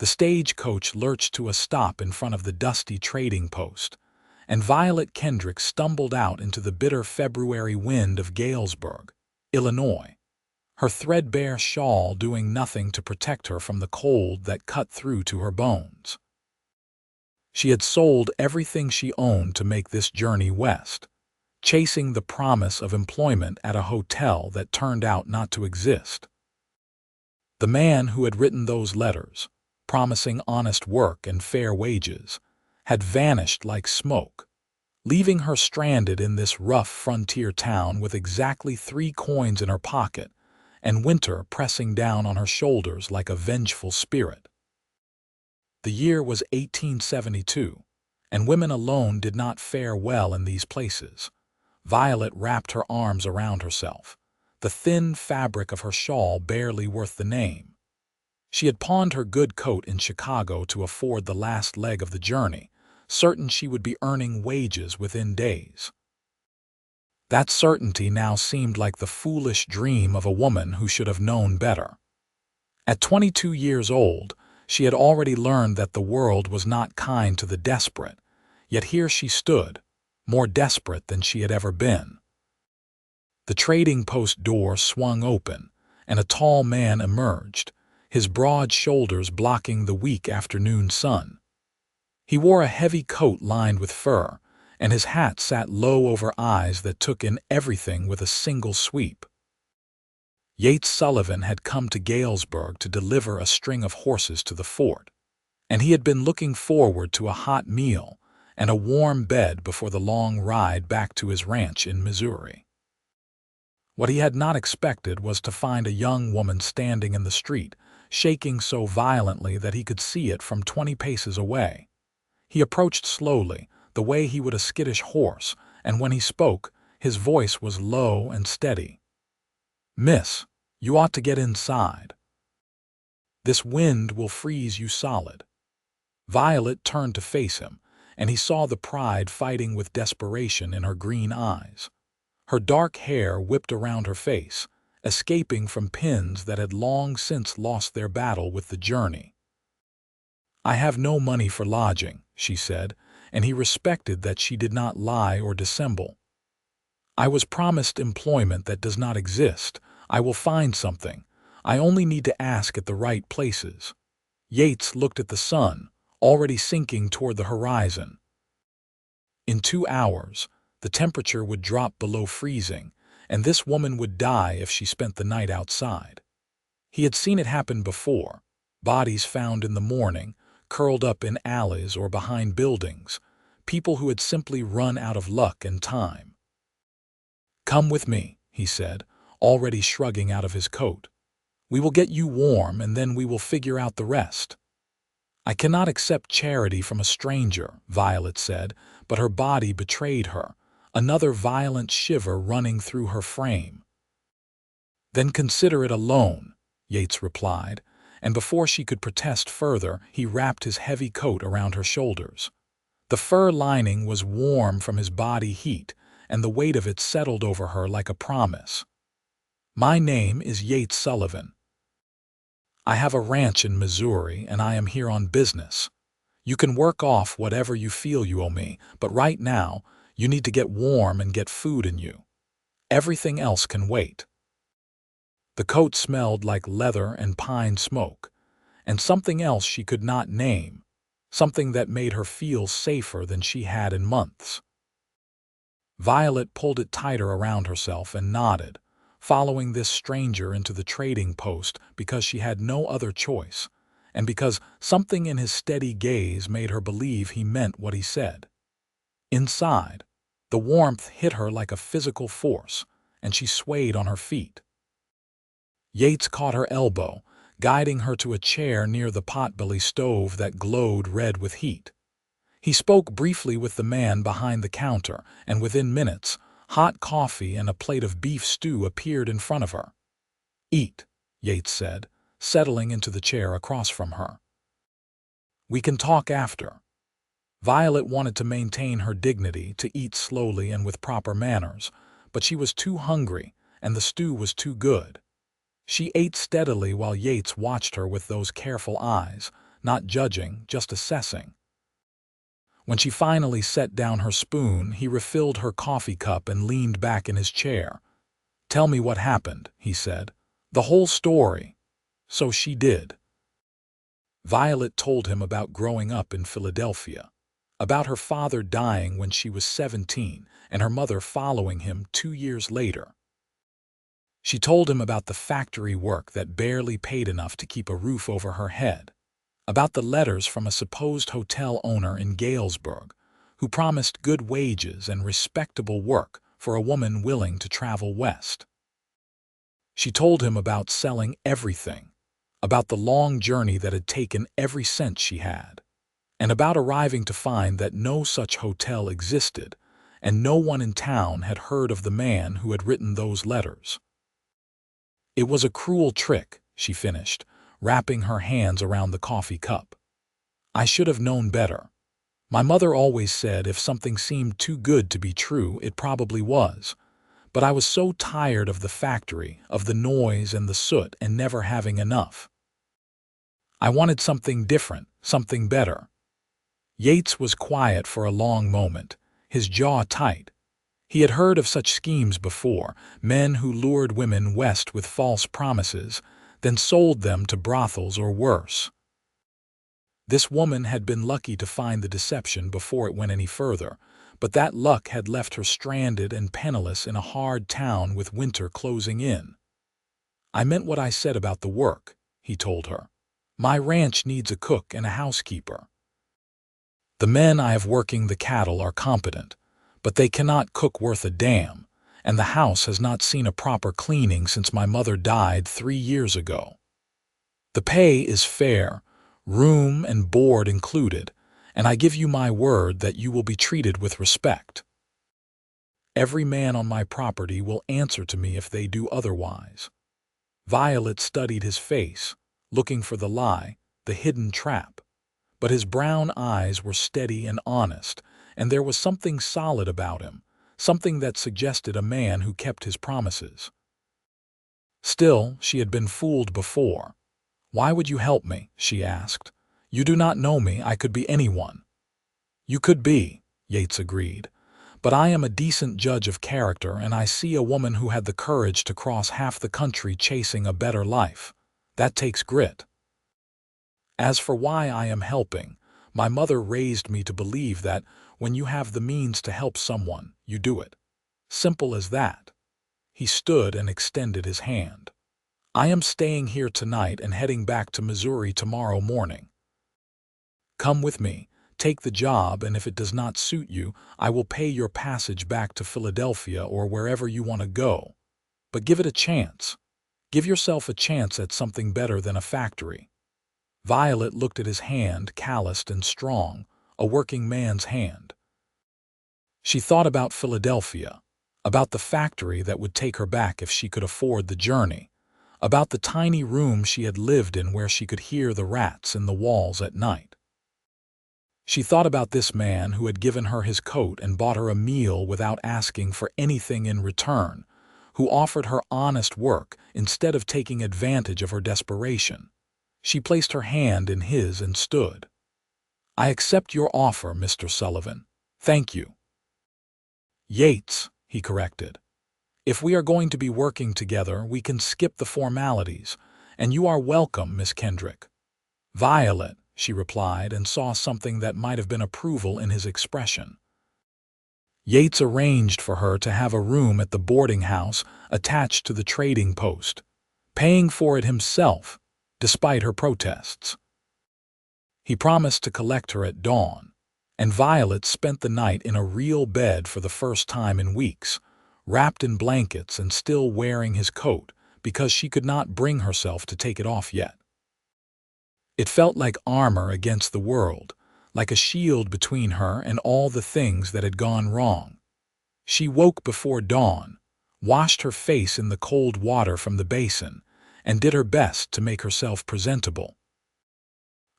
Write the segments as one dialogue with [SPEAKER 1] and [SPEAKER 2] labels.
[SPEAKER 1] The stagecoach lurched to a stop in front of the dusty trading post, and Violet Kendrick stumbled out into the bitter February wind of Galesburg, Illinois, her threadbare shawl doing nothing to protect her from the cold that cut through to her bones. She had sold everything she owned to make this journey west, chasing the promise of employment at a hotel that turned out not to exist. The man who had written those letters, promising honest work and fair wages, had vanished like smoke, leaving her stranded in this rough frontier town with exactly 3 coins in her pocket and winter pressing down on her shoulders like a vengeful spirit. The year was 1872, and women alone did not fare well in these places. Violet wrapped her arms around herself, the thin fabric of her shawl barely worth the name. She had pawned her good coat in Chicago to afford the last leg of the journey, certain she would be earning wages within days. That certainty now seemed like the foolish dream of a woman who should have known better. At 22 years old, she had already learned that the world was not kind to the desperate, yet here she stood, more desperate than she had ever been. The trading post door swung open, and a tall man emerged, his broad shoulders blocking the weak afternoon sun. He wore a heavy coat lined with fur, and his hat sat low over eyes that took in everything with a single sweep. Yates Sullivan had come to Galesburg to deliver a string of horses to the fort, and he had been looking forward to a hot meal and a warm bed before the long ride back to his ranch in Missouri. What he had not expected was to find a young woman standing in the street, shaking so violently that he could see it from 20 paces away. He approached slowly, the way he would a skittish horse, and when he spoke, his voice was low and steady. "Miss, you ought to get inside. This wind will freeze you solid." Violet turned to face him, and he saw the pride fighting with desperation in her green eyes. Her dark hair whipped around her face, escaping from pins that had long since lost their battle with the journey. "I have no money for lodging," she said, and he respected that she did not lie or dissemble. "I was promised employment that does not exist. I will find something. I only need to ask at the right places." Yates looked at the sun, already sinking toward the horizon. In 2 hours, the temperature would drop below freezing, and this woman would die if she spent the night outside. He had seen it happen before, bodies found in the morning, curled up in alleys or behind buildings, people who had simply run out of luck and time. "Come with me," he said, already shrugging out of his coat. "We will get you warm and then we will figure out the rest." "I cannot accept charity from a stranger," Violet said, but her body betrayed her, another violent shiver running through her frame. "Then consider it a loan," Yates replied, and before she could protest further, he wrapped his heavy coat around her shoulders. The fur lining was warm from his body heat, and the weight of it settled over her like a promise. "My name is Yates Sullivan. I have a ranch in Missouri, and I am here on business. You can work off whatever you feel you owe me, but right now, you need to get warm and get food in you. Everything else can wait." The coat smelled like leather and pine smoke, and something else she could not name, something that made her feel safer than she had in months. Violet pulled it tighter around herself and nodded, following this stranger into the trading post because she had no other choice, and because something in his steady gaze made her believe he meant what he said. Inside, the warmth hit her like a physical force, and she swayed on her feet. Yates caught her elbow, guiding her to a chair near the potbelly stove that glowed red with heat. He spoke briefly with the man behind the counter, and within minutes, hot coffee and a plate of beef stew appeared in front of her. "Eat," Yates said, settling into the chair across from her. "We can talk after." Violet wanted to maintain her dignity, to eat slowly and with proper manners, but she was too hungry, and the stew was too good. She ate steadily while Yates watched her with those careful eyes, not judging, just assessing. When she finally set down her spoon, he refilled her coffee cup and leaned back in his chair. "Tell me what happened," he said. "The whole story." So she did. Violet told him about growing up in Philadelphia, about her father dying when she was 17 and her mother following him 2 years later. She told him about the factory work that barely paid enough to keep a roof over her head, about the letters from a supposed hotel owner in Galesburg who promised good wages and respectable work for a woman willing to travel west. She told him about selling everything, about the long journey that had taken every cent she had, and about arriving to find that no such hotel existed and no one in town had heard of the man who had written those letters. "It was a cruel trick," she finished, wrapping her hands around the coffee cup. "I should have known better. My mother always said if something seemed too good to be true, it probably was. But I was so tired of the factory, of the noise and the soot and never having enough. I wanted something different, something better." Yates was quiet for a long moment, his jaw tight. He had heard of such schemes before, men who lured women west with false promises, then sold them to brothels or worse. This woman had been lucky to find the deception before it went any further, but that luck had left her stranded and penniless in a hard town with winter closing in. "I meant what I said about the work," he told her. "My ranch needs a cook and a housekeeper. The men I have working the cattle are competent, but they cannot cook worth a damn, and the house has not seen a proper cleaning since my mother died 3 years ago. The pay is fair, room and board included, and I give you my word that you will be treated with respect. Every man on my property will answer to me if they do otherwise." Violet studied his face, looking for the lie, the hidden trap. But his brown eyes were steady and honest, and there was something solid about him, something that suggested a man who kept his promises. Still, she had been fooled before. "Why would you help me?" she asked. "You do not know me. I could be anyone." "You could be," Yates agreed. "But I am a decent judge of character, and I see a woman who had the courage to cross half the country chasing a better life. That takes grit. As for why I am helping, my mother raised me to believe that when you have the means to help someone, you do it. Simple as that." He stood and extended his hand. "I am staying here tonight and heading back to Missouri tomorrow morning. Come with me, take the job, and if it does not suit you, I will pay your passage back to Philadelphia or wherever you want to go. But give it a chance. Give yourself a chance at something better than a factory." Violet looked at his hand, calloused and strong, a working man's hand. She thought about Philadelphia, about the factory that would take her back if she could afford the journey, about the tiny room she had lived in where she could hear the rats in the walls at night. She thought about this man who had given her his coat and bought her a meal without asking for anything in return, who offered her honest work instead of taking advantage of her desperation. She placed her hand in his and stood. "I accept your offer, Mr. Sullivan. Thank you." "Yates," he corrected. "If we are going to be working together, we can skip the formalities, and you are welcome, Miss Kendrick." "Violet," she replied, and saw something that might have been approval in his expression. Yates arranged for her to have a room at the boarding house attached to the trading post, paying for it himself, despite her protests. He promised to collect her at dawn, and Violet spent the night in a real bed for the first time in weeks, wrapped in blankets and still wearing his coat because she could not bring herself to take it off yet. It felt like armor against the world, like a shield between her and all the things that had gone wrong. She woke before dawn, washed her face in the cold water from the basin, and did her best to make herself presentable.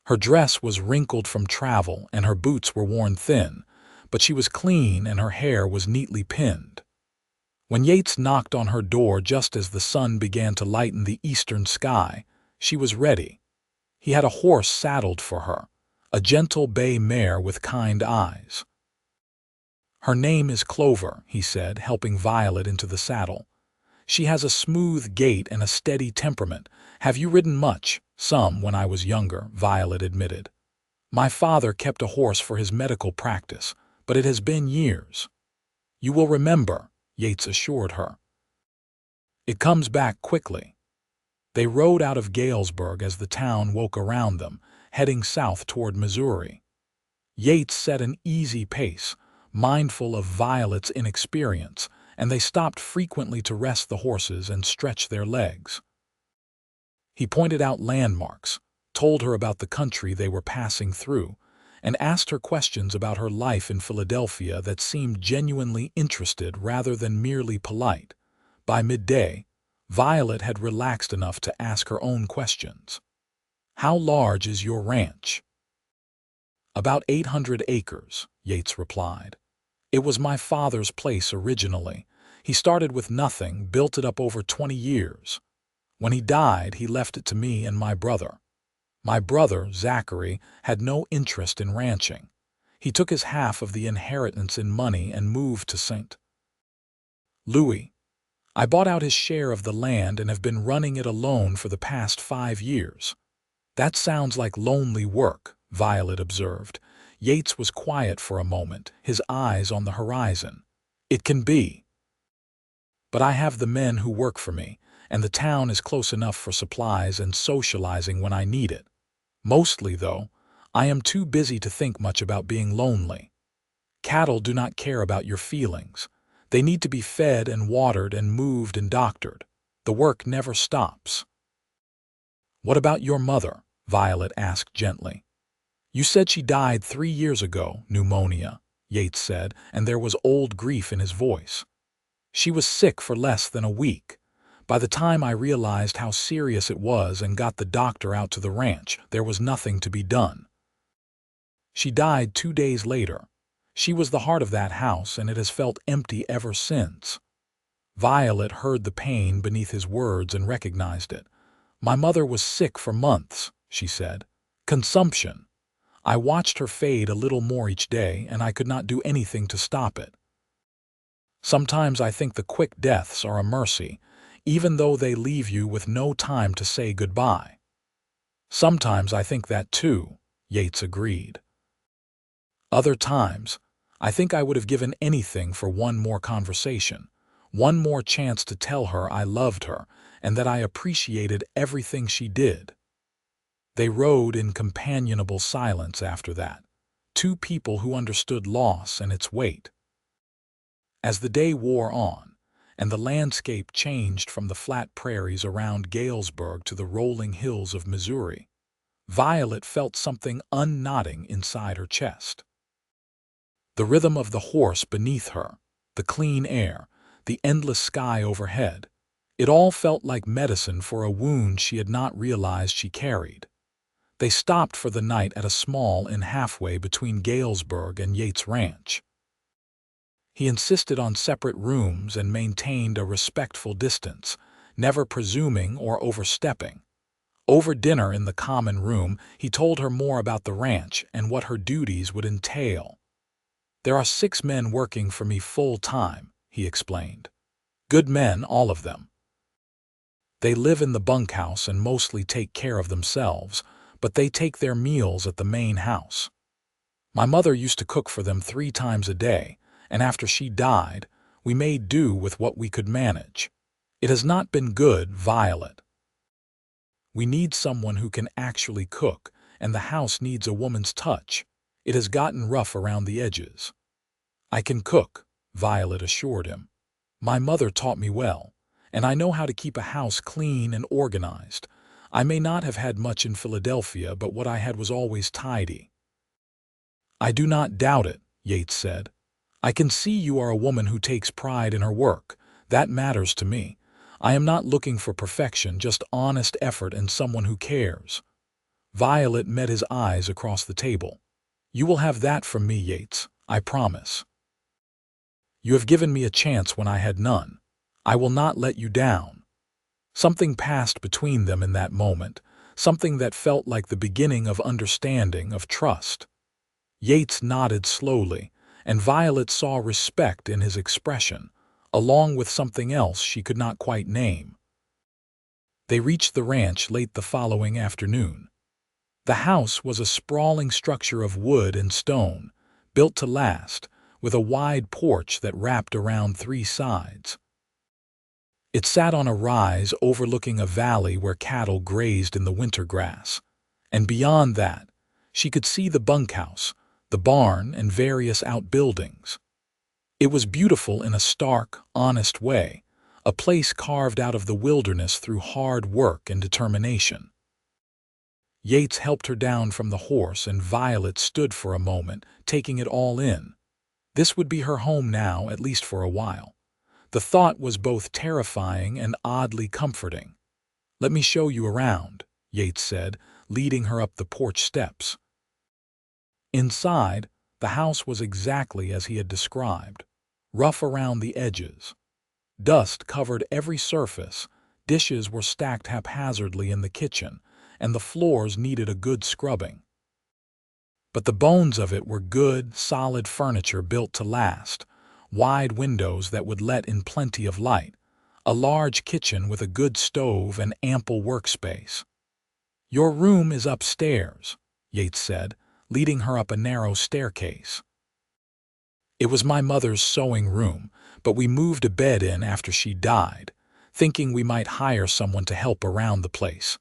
[SPEAKER 1] Her dress was wrinkled from travel and her boots were worn thin, but she was clean and her hair was neatly pinned. When Yates knocked on her door just as the sun began to lighten the eastern sky, she was ready. He had a horse saddled for her, a gentle bay mare with kind eyes. "Her name is Clover," he said, helping Violet into the saddle. "She has a smooth gait and a steady temperament. Have you ridden much?" "Some, when I was younger," Violet admitted. "My father kept a horse for his medical practice, but it has been years." "You will remember," Yates assured her. "It comes back quickly." They rode out of Galesburg as the town woke around them, heading south toward Missouri. Yates set an easy pace, mindful of Violet's inexperience, and they stopped frequently to rest the horses and stretch their legs. He pointed out landmarks, told her about the country they were passing through, and asked her questions about her life in Philadelphia that seemed genuinely interested rather than merely polite. By midday, Violet had relaxed enough to ask her own questions. "How large is your ranch?" "About 800 acres, Yates replied. "It was my father's place originally. He started with nothing, built it up over 20 years. When he died, he left it to me and my brother. My brother, Zachary, had no interest in ranching. He took his half of the inheritance in money and moved to St. Louis. I bought out his share of the land and have been running it alone for the past 5 years." "That sounds like lonely work," Violet observed. Yates was quiet for a moment, his eyes on the horizon. "It can be. But I have the men who work for me, and the town is close enough for supplies and socializing when I need it. Mostly, though, I am too busy to think much about being lonely. Cattle do not care about your feelings. They need to be fed and watered and moved and doctored. The work never stops." "What about your mother?" Violet asked gently. "You said she died 3 years ago, pneumonia," Yates said, and there was old grief in his voice. "She was sick for less than a week. By the time I realized how serious it was and got the doctor out to the ranch, there was nothing to be done. She died 2 days later. She was the heart of that house, and it has felt empty ever since." Violet heard the pain beneath his words and recognized it. "My mother was sick for months," she said. "Consumption. I watched her fade a little more each day, and I could not do anything to stop it. Sometimes I think the quick deaths are a mercy, even though they leave you with no time to say goodbye." "Sometimes I think that too," Yates agreed. "Other times, I think I would have given anything for one more conversation, one more chance to tell her I loved her and that I appreciated everything she did." They rode in companionable silence after that, two people who understood loss and its weight. As the day wore on, and the landscape changed from the flat prairies around Galesburg to the rolling hills of Missouri, Violet felt something unknotting inside her chest. The rhythm of the horse beneath her, the clean air, the endless sky overhead, it all felt like medicine for a wound she had not realized she carried. They stopped for the night at a small inn halfway between Galesburg and Yates Ranch. He insisted on separate rooms and maintained a respectful distance, never presuming or overstepping. Over dinner in the common room, he told her more about the ranch and what her duties would entail. "There are 6 men working for me full-time," he explained. "Good men, all of them. They live in the bunkhouse and mostly take care of themselves, but they take their meals at the main house. My mother used to cook for them 3 times a day, and after she died, we made do with what we could manage. It has not been good, Violet. We need someone who can actually cook, and the house needs a woman's touch. It has gotten rough around the edges." "I can cook," Violet assured him. "My mother taught me well, and I know how to keep a house clean and organized. I may not have had much in Philadelphia, but what I had was always tidy." "I do not doubt it," Yates said. "I can see you are a woman who takes pride in her work. That matters to me. I am not looking for perfection, just honest effort and someone who cares." Violet met his eyes across the table. "You will have that from me, Yates, I promise. You have given me a chance when I had none. I will not let you down." Something passed between them in that moment, something that felt like the beginning of understanding, of trust. Yates nodded slowly, and Violet saw respect in his expression, along with something else she could not quite name. They reached the ranch late the following afternoon. The house was a sprawling structure of wood and stone, built to last, with a wide porch that wrapped around 3 sides. It sat on a rise overlooking a valley where cattle grazed in the winter grass, and beyond that, she could see the bunkhouse, the barn, and various outbuildings. It was beautiful in a stark, honest way, a place carved out of the wilderness through hard work and determination. Yates helped her down from the horse, and Violet stood for a moment, taking it all in. This would be her home now, at least for a while. The thought was both terrifying and oddly comforting. "Let me show you around," Yates said, leading her up the porch steps. Inside, the house was exactly as he had described, rough around the edges. Dust covered every surface, dishes were stacked haphazardly in the kitchen, and the floors needed a good scrubbing. But the bones of it were good, solid furniture built to last, wide windows that would let in plenty of light, a large kitchen with a good stove and ample workspace. "Your room is upstairs," Yates said, leading her up a narrow staircase. "It was my mother's sewing room, but we moved a bed in after she died, thinking we might hire someone to help around the place.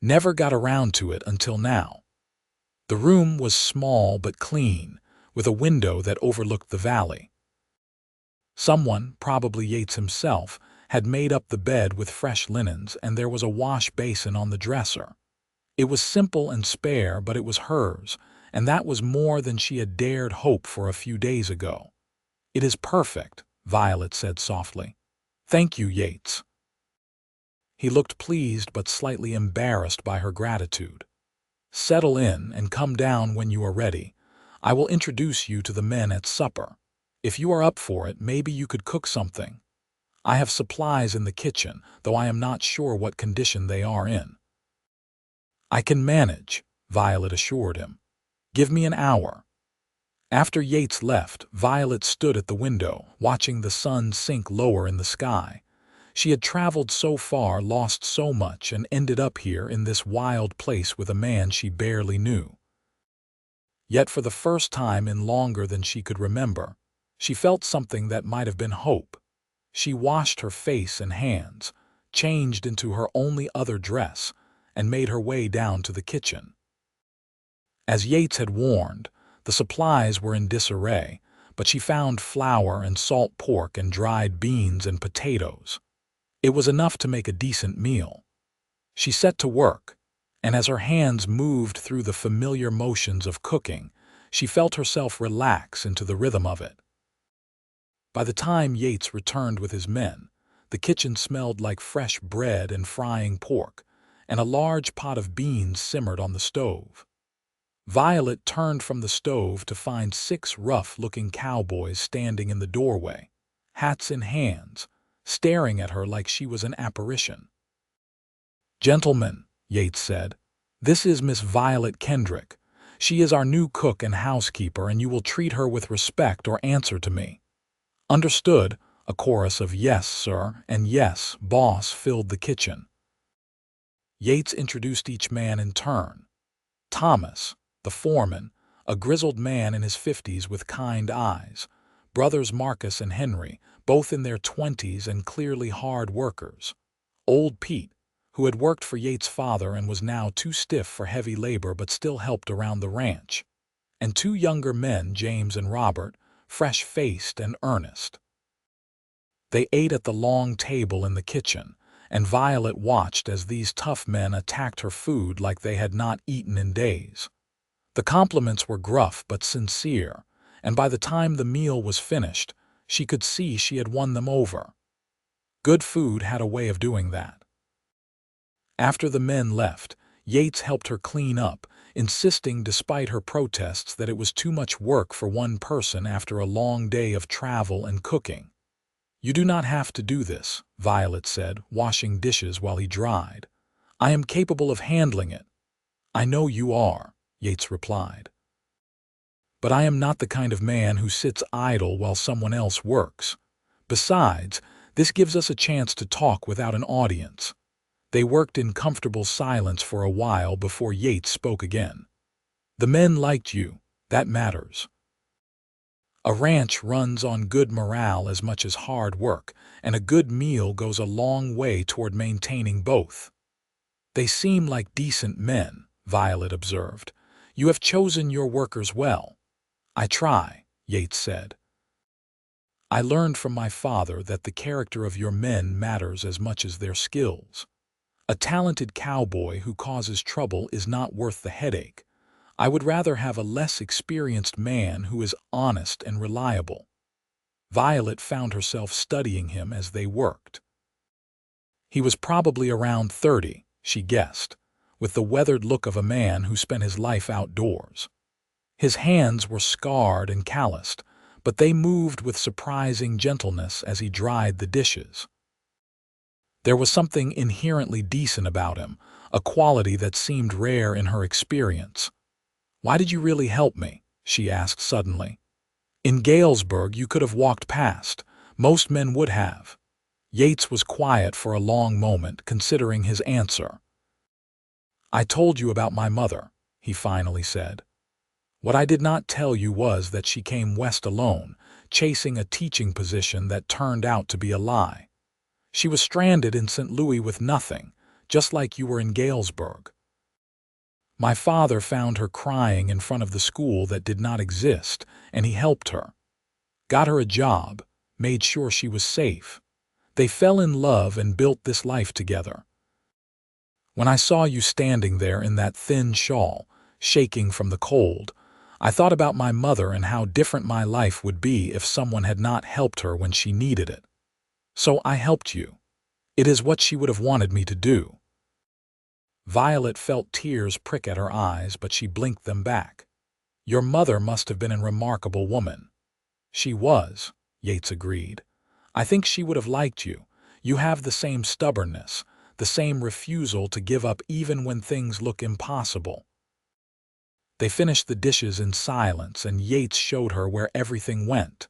[SPEAKER 1] Never got around to it until now." The room was small but clean, with a window that overlooked the valley. Someone, probably Yates himself, had made up the bed with fresh linens, and there was a wash basin on the dresser. It was simple and spare, but it was hers, and that was more than she had dared hope for a few days ago. "It is perfect," Violet said softly. "Thank you, Yates." He looked pleased but slightly embarrassed by her gratitude. "Settle in and come down when you are ready. I will introduce you to the men at supper. If you are up for it, maybe you could cook something. I have supplies in the kitchen, though I am not sure what condition they are in." "I can manage," Violet assured him. "Give me an hour." After Yates left, Violet stood at the window, watching the sun sink lower in the sky. She had traveled so far, lost so much, and ended up here in this wild place with a man she barely knew. Yet for the first time in longer than she could remember, she felt something that might have been hope. She washed her face and hands, changed into her only other dress, and made her way down to the kitchen. As Yates had warned, the supplies were in disarray, but she found flour and salt pork and dried beans and potatoes. It was enough to make a decent meal. She set to work, and as her hands moved through the familiar motions of cooking, she felt herself relax into the rhythm of it. By the time Yates returned with his men, the kitchen smelled like fresh bread and frying pork, and a large pot of beans simmered on the stove. Violet turned from the stove to find 6 rough-looking cowboys standing in the doorway, hats in hands, staring at her like she was an apparition. "Gentlemen," Yates said, "this is Miss Violet Kendrick. She is our new cook and housekeeper, and you will treat her with respect or answer to me." "Understood," a chorus of "Yes, sir," and "Yes, boss" filled the kitchen. Yates introduced each man in turn. Thomas, the foreman, a grizzled man in his 50s with kind eyes. Brothers Marcus and Henry, both in their 20s and clearly hard workers. Old Pete, who had worked for Yates' father and was now too stiff for heavy labor but still helped around the ranch. And 2 younger men, James and Robert, fresh-faced and earnest. They ate at the long table in the kitchen, and Violet watched as these tough men attacked her food like they had not eaten in days. The compliments were gruff but sincere, and by the time the meal was finished, she could see she had won them over. Good food had a way of doing that. After the men left, Yates helped her clean up, insisting despite her protests that it was too much work for one person after a long day of travel and cooking. "You do not have to do this," Violet said, washing dishes while he dried. "I am capable of handling it, I know you are, Yates replied. But I am not the kind of man who sits idle while someone else works. Besides, this gives us a chance to talk without an audience. They worked in comfortable silence for a while before Yates spoke again. The men liked you. That matters. A ranch runs on good morale as much as hard work, and a good meal goes a long way toward maintaining both. They seem like decent men, Violet observed. You have chosen your workers well. I try, Yates said. I learned from my father that the character of your men matters as much as their skills. A talented cowboy who causes trouble is not worth the headache. I would rather have a less experienced man who is honest and reliable. Violet found herself studying him as they worked. He was probably around 30, she guessed, with the weathered look of a man who spent his life outdoors. His hands were scarred and calloused, but they moved with surprising gentleness as he dried the dishes. There was something inherently decent about him, a quality that seemed rare in her experience. Why did you really help me? She asked suddenly. In Galesburg, you could have walked past. Most men would have. Yates was quiet for a long moment, considering his answer. I told you about my mother, he finally said. What I did not tell you was that she came west alone, chasing a teaching position that turned out to be a lie. She was stranded in St. Louis with nothing, just like you were in Galesburg. My father found her crying in front of the school that did not exist, and he helped her. Got her a job, made sure she was safe. They fell in love and built this life together. When I saw you standing there in that thin shawl, shaking from the cold, I thought about my mother and how different my life would be if someone had not helped her when she needed it. So I helped you. It is what she would have wanted me to do. Violet felt tears prick at her eyes, but she blinked them back. Your mother must have been a remarkable woman. She was, Yates agreed. I think she would have liked you. You have the same stubbornness, the same refusal to give up even when things look impossible. They finished the dishes in silence, and Yates showed her where everything went.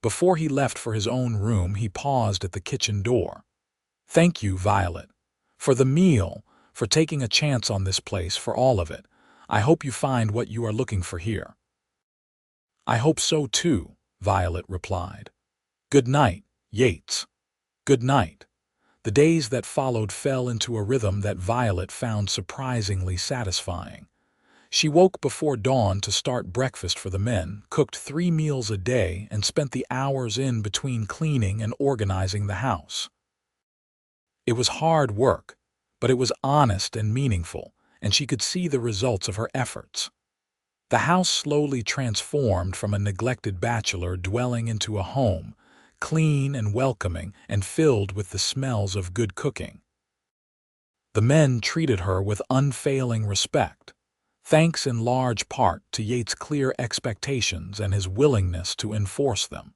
[SPEAKER 1] Before he left for his own room, he paused at the kitchen door. Thank you, Violet, for the meal, for taking a chance on this place, for all of it. I hope you find what you are looking for here. I hope so too, Violet replied. Good night, Yates. Good night. The days that followed fell into a rhythm that Violet found surprisingly satisfying. She woke before dawn to start breakfast for the men, cooked 3 meals a day, and spent the hours in between cleaning and organizing the house. It was hard work, but it was honest and meaningful, and she could see the results of her efforts. The house slowly transformed from a neglected bachelor dwelling into a home, clean and welcoming and filled with the smells of good cooking. The men treated her with unfailing respect, thanks in large part to Yates' clear expectations and his willingness to enforce them.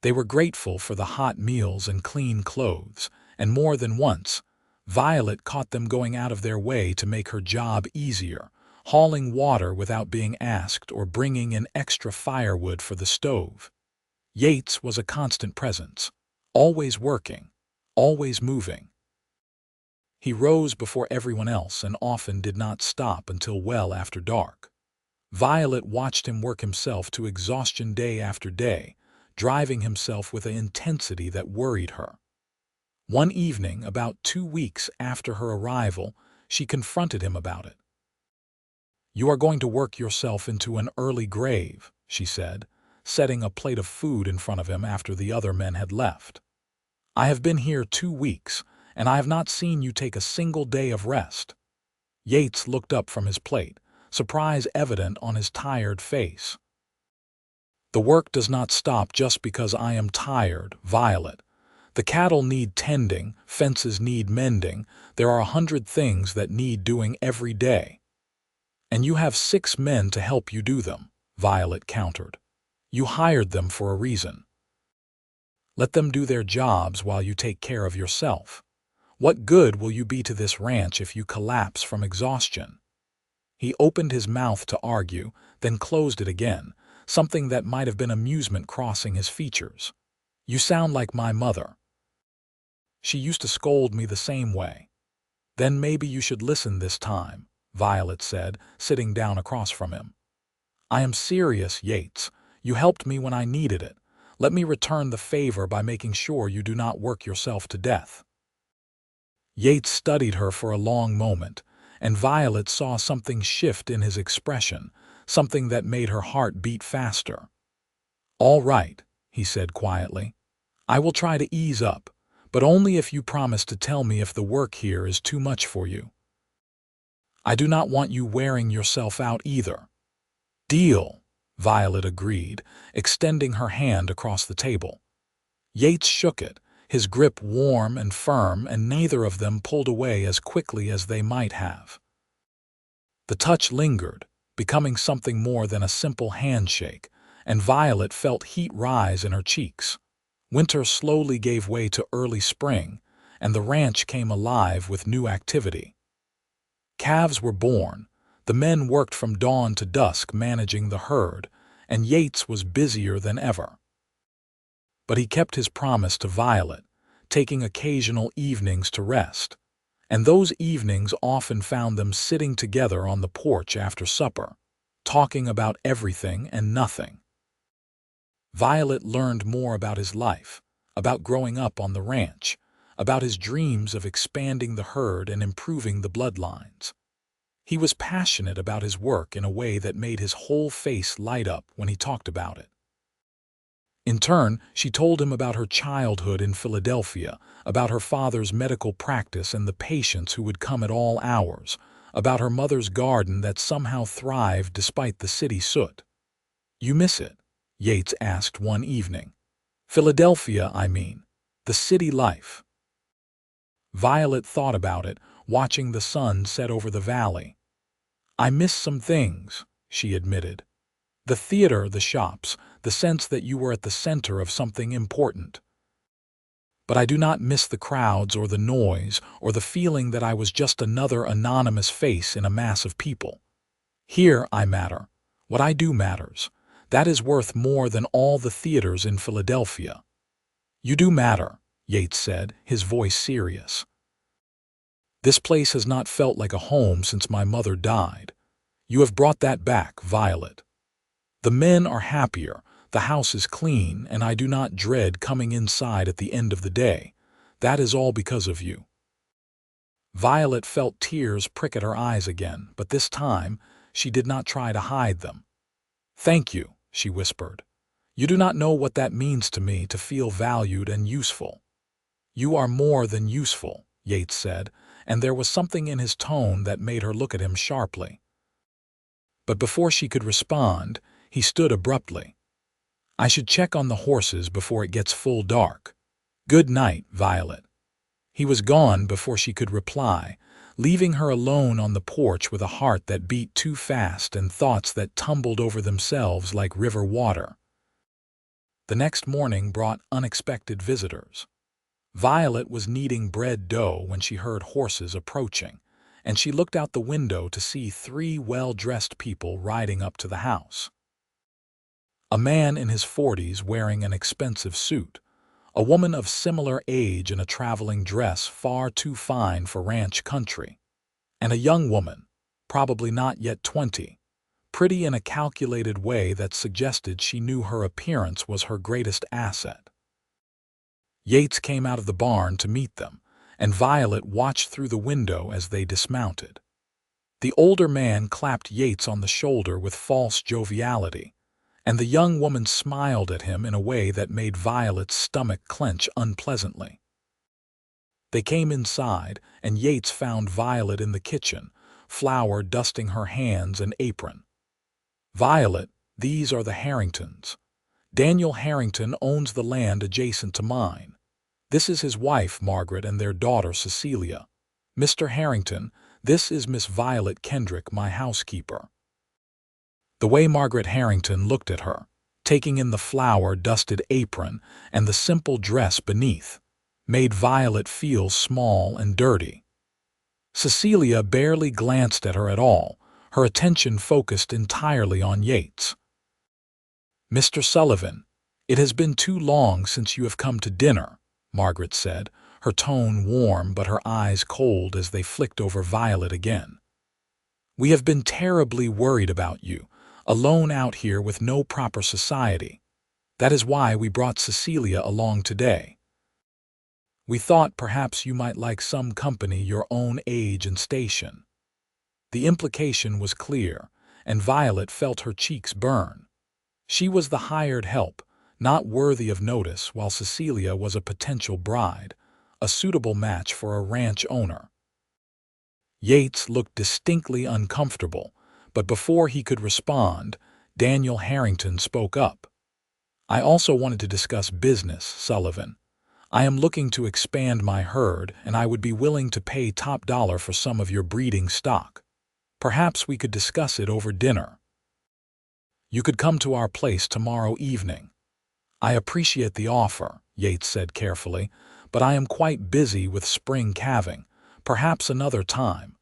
[SPEAKER 1] They were grateful for the hot meals and clean clothes, and more than once, Violet caught them going out of their way to make her job easier, hauling water without being asked or bringing in extra firewood for the stove. Yates was a constant presence, always working, always moving. He rose before everyone else and often did not stop until well after dark. Violet watched him work himself to exhaustion day after day, driving himself with an intensity that worried her. One evening, about 2 weeks after her arrival, she confronted him about it. You are going to work yourself into an early grave, she said, setting a plate of food in front of him after the other men had left. I have been here 2 weeks, and I have not seen you take a single day of rest. Yates looked up from his plate, surprise evident on his tired face. The work does not stop just because I am tired, Violet. The cattle need tending, fences need mending, there are 100 things that need doing every day. And you have 6 men to help you do them, Violet countered. You hired them for a reason. Let them do their jobs while you take care of yourself. What good will you be to this ranch if you collapse from exhaustion? He opened his mouth to argue, then closed it again, something that might have been amusement crossing his features. You sound like my mother. She used to scold me the same way. Then maybe you should listen this time, Violet said, sitting down across from him. I am serious, Yates. You helped me when I needed it. Let me return the favor by making sure you do not work yourself to death. Yates studied her for a long moment, and Violet saw something shift in his expression, something that made her heart beat faster. All right, he said quietly. I will try to ease up, but only if you promise to tell me if the work here is too much for you. I do not want you wearing yourself out either. Deal, Violet agreed, extending her hand across the table. Yates shook it, his grip warm and firm, and neither of them pulled away as quickly as they might have. The touch lingered, becoming something more than a simple handshake, and Violet felt heat rise in her cheeks. Winter slowly gave way to early spring, and the ranch came alive with new activity. Calves were born, the men worked from dawn to dusk managing the herd, and Yates was busier than ever. But he kept his promise to Violet, taking occasional evenings to rest, and those evenings often found them sitting together on the porch after supper, talking about everything and nothing. Violet learned more about his life, about growing up on the ranch, about his dreams of expanding the herd and improving the bloodlines. He was passionate about his work in a way that made his whole face light up when he talked about it. In turn, she told him about her childhood in Philadelphia, about her father's medical practice and the patients who would come at all hours, about her mother's garden that somehow thrived despite the city soot. You miss it? Yates asked one evening. Philadelphia, I mean. The city life. Violet thought about it, watching the sun set over the valley. I miss some things, she admitted. The theater, the shops, the sense that you were at the center of something important. But I do not miss the crowds or the noise or the feeling that I was just another anonymous face in a mass of people. Here I matter. What I do matters. That is worth more than all the theaters in Philadelphia. You do matter, Yates said, his voice serious. This place has not felt like a home since my mother died. You have brought that back, Violet. The men are happier, the house is clean, and I do not dread coming inside at the end of the day. That is all because of you. Violet felt tears prick at her eyes again, but this time she did not try to hide them. Thank you, she whispered. You do not know what that means to me to feel valued and useful. You are more than useful, Yates said, and there was something in his tone that made her look at him sharply. But before she could respond, he stood abruptly. I should check on the horses before it gets full dark. Good night, Violet. He was gone before she could reply, leaving her alone on the porch with a heart that beat too fast and thoughts that tumbled over themselves like river water. The next morning brought unexpected visitors. Violet was kneading bread dough when she heard horses approaching, and she looked out the window to see 3 well-dressed people riding up to the house. A man in his 40s wearing an expensive suit, a woman of similar age in a traveling dress far too fine for ranch country, and a young woman, probably not yet 20, pretty in a calculated way that suggested she knew her appearance was her greatest asset. Yates came out of the barn to meet them, and Violet watched through the window as they dismounted. The older man clapped Yates on the shoulder with false joviality, and the young woman smiled at him in a way that made Violet's stomach clench unpleasantly. They came inside, and Yates found Violet in the kitchen, flour dusting her hands and apron. Violet, these are the Harringtons. Daniel Harrington owns the land adjacent to mine. This is his wife, Margaret, and their daughter, Cecilia. Mr. Harrington, this is Miss Violet Kendrick, my housekeeper. The way Margaret Harrington looked at her, taking in the flour-dusted apron and the simple dress beneath, made Violet feel small and dirty. Cecilia barely glanced at her at all, her attention focused entirely on Yates. "Mr. Sullivan, it has been too long since you have come to dinner," Margaret said, her tone warm but her eyes cold as they flicked over Violet again. "We have been terribly worried about you, alone out here with no proper society. That is why we brought Cecilia along today. We thought perhaps you might like some company your own age and station." The implication was clear, and Violet felt her cheeks burn. She was the hired help, not worthy of notice, while Cecilia was a potential bride, a suitable match for a ranch owner. Yates looked distinctly uncomfortable, but before he could respond, Daniel Harrington spoke up. "I also wanted to discuss business, Sullivan. I am looking to expand my herd, and I would be willing to pay top dollar for some of your breeding stock. Perhaps we could discuss it over dinner. You could come to our place tomorrow evening." "I appreciate the offer," Yates said carefully, "but I am quite busy with spring calving. Perhaps another time."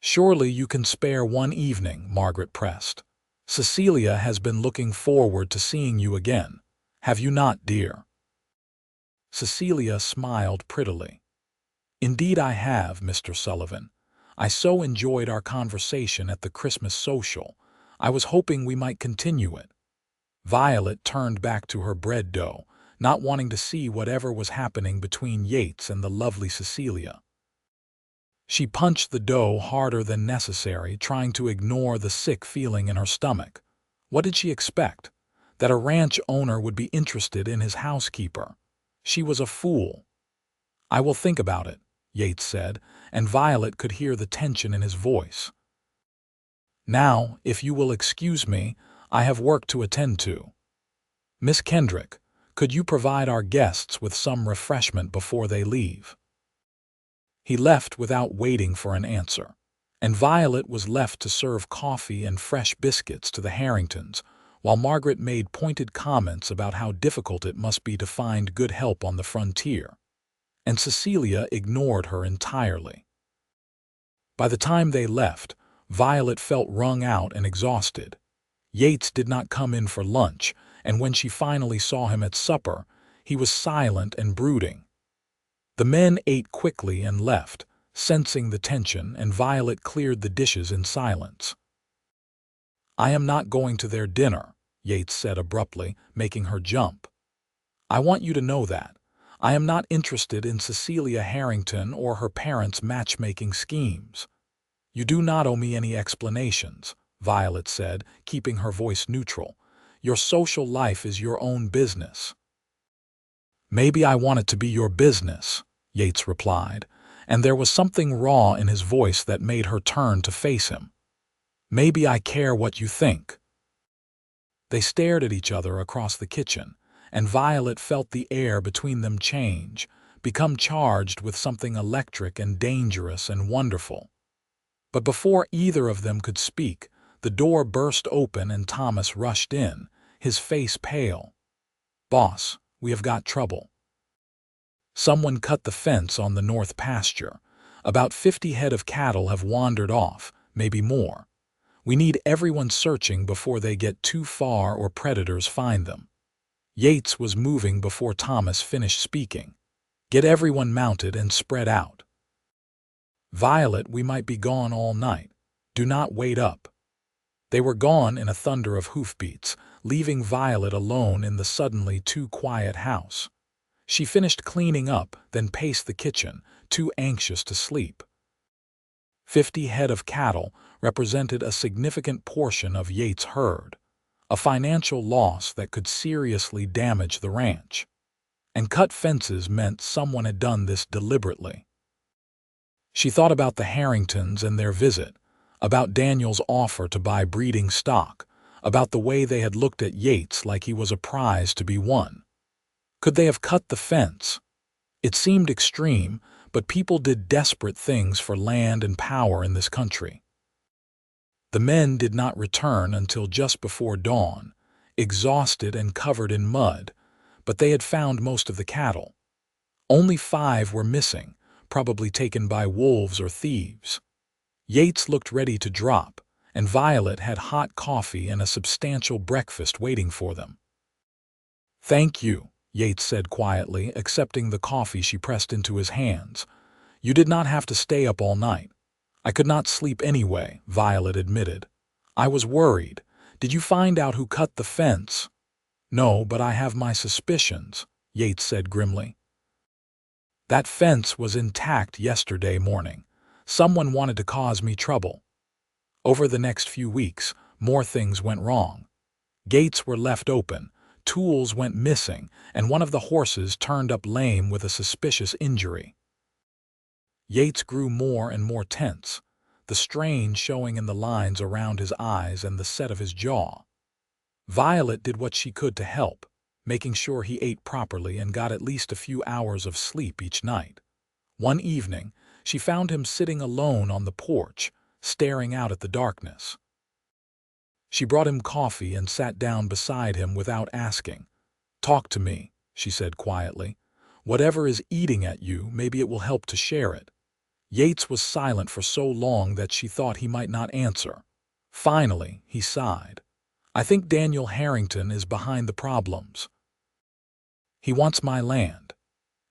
[SPEAKER 1] "Surely you can spare one evening," Margaret pressed. "Cecilia has been looking forward to seeing you again. Have you not, dear?" Cecilia smiled prettily. "Indeed I have, Mr. Sullivan. I so enjoyed our conversation at the Christmas social. I was hoping we might continue it." Violet turned back to her bread dough, not wanting to see whatever was happening between Yates and the lovely Cecilia. She punched the dough harder than necessary, trying to ignore the sick feeling in her stomach. What did she expect? That a ranch owner would be interested in his housekeeper? She was a fool. "I will think about it," Yates said, and Violet could hear the tension in his voice. "Now, if you will excuse me, I have work to attend to. Miss Kendrick, could you provide our guests with some refreshment before they leave?" He left without waiting for an answer, and Violet was left to serve coffee and fresh biscuits to the Harringtons, while Margaret made pointed comments about how difficult it must be to find good help on the frontier. And Cecilia ignored her entirely. By the time they left, Violet felt wrung out and exhausted. Yates did not come in for lunch, and when she finally saw him at supper, he was silent and brooding. The men ate quickly and left, sensing the tension, and Violet cleared the dishes in silence. "I am not going to their dinner," Yates said abruptly, making her jump. "I want you to know that. I am not interested in Cecilia Harrington or her parents' matchmaking schemes." "You do not owe me any explanations," Violet said, keeping her voice neutral. "Your social life is your own business." "Maybe I want it to be your business," Yates replied, and there was something raw in his voice that made her turn to face him. "Maybe I care what you think." They stared at each other across the kitchen, and Violet felt the air between them change, become charged with something electric and dangerous and wonderful. But before either of them could speak, the door burst open and Thomas rushed in, his face pale. "Boss, we have got trouble. Someone cut the fence on the north pasture. About 50 head of cattle have wandered off, maybe more. We need everyone searching before they get too far or predators find them." Yates was moving before Thomas finished speaking. "Get everyone mounted and spread out. Violet, we might be gone all night. Do not wait up." They were gone in a thunder of hoofbeats, leaving Violet alone in the suddenly too quiet house. She finished cleaning up, then paced the kitchen, too anxious to sleep. 50 head of cattle represented a significant portion of Yates' herd, a financial loss that could seriously damage the ranch. And cut fences meant someone had done this deliberately. She thought about the Harringtons and their visit, about Daniel's offer to buy breeding stock, about the way they had looked at Yates like he was a prize to be won. Could they have cut the fence? It seemed extreme, but people did desperate things for land and power in this country. The men did not return until just before dawn, exhausted and covered in mud, but they had found most of the cattle. Only 5 were missing, probably taken by wolves or thieves. Yates looked ready to drop, and Violet had hot coffee and a substantial breakfast waiting for them. "Thank you," Yates said quietly, accepting the coffee she pressed into his hands. "You did not have to stay up all night." "I could not sleep anyway," Violet admitted. "I was worried. Did you find out who cut the fence?" "No, but I have my suspicions," Yates said grimly. "That fence was intact yesterday morning. Someone wanted to cause me trouble." Over the next few weeks, more things went wrong. Gates were left open, tools went missing, and one of the horses turned up lame with a suspicious injury. Yates grew more and more tense, the strain showing in the lines around his eyes and the set of his jaw. Violet did what she could to help, making sure he ate properly and got at least a few hours of sleep each night. One evening, she found him sitting alone on the porch, staring out at the darkness. She brought him coffee and sat down beside him without asking. "Talk to me," she said quietly. "Whatever is eating at you, maybe it will help to share it." Yates was silent for so long that she thought he might not answer. Finally, he sighed. "I think Daniel Harrington is behind the problems. He wants my land.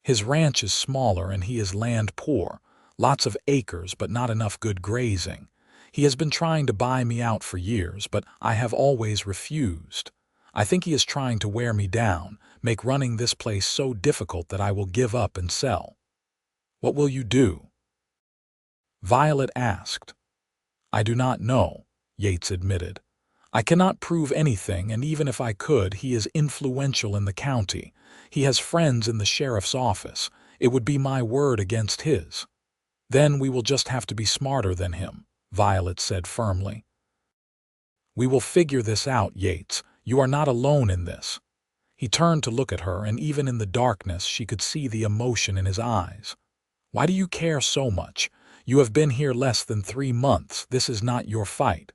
[SPEAKER 1] His ranch is smaller and he is land poor, lots of acres but not enough good grazing. He has been trying to buy me out for years, but I have always refused. I think he is trying to wear me down, make running this place so difficult that I will give up and sell." "What will you do?" Violet asked. "I do not know," Yates admitted. "I cannot prove anything, and even if I could, he is influential in the county. He has friends in the sheriff's office. It would be my word against his." "Then we will just have to be smarter than him," Violet said firmly. "We will figure this out, Yates. You are not alone in this." He turned to look at her, and even in the darkness she could see the emotion in his eyes. "Why do you care so much? You have been here less than 3 months. This is not your fight."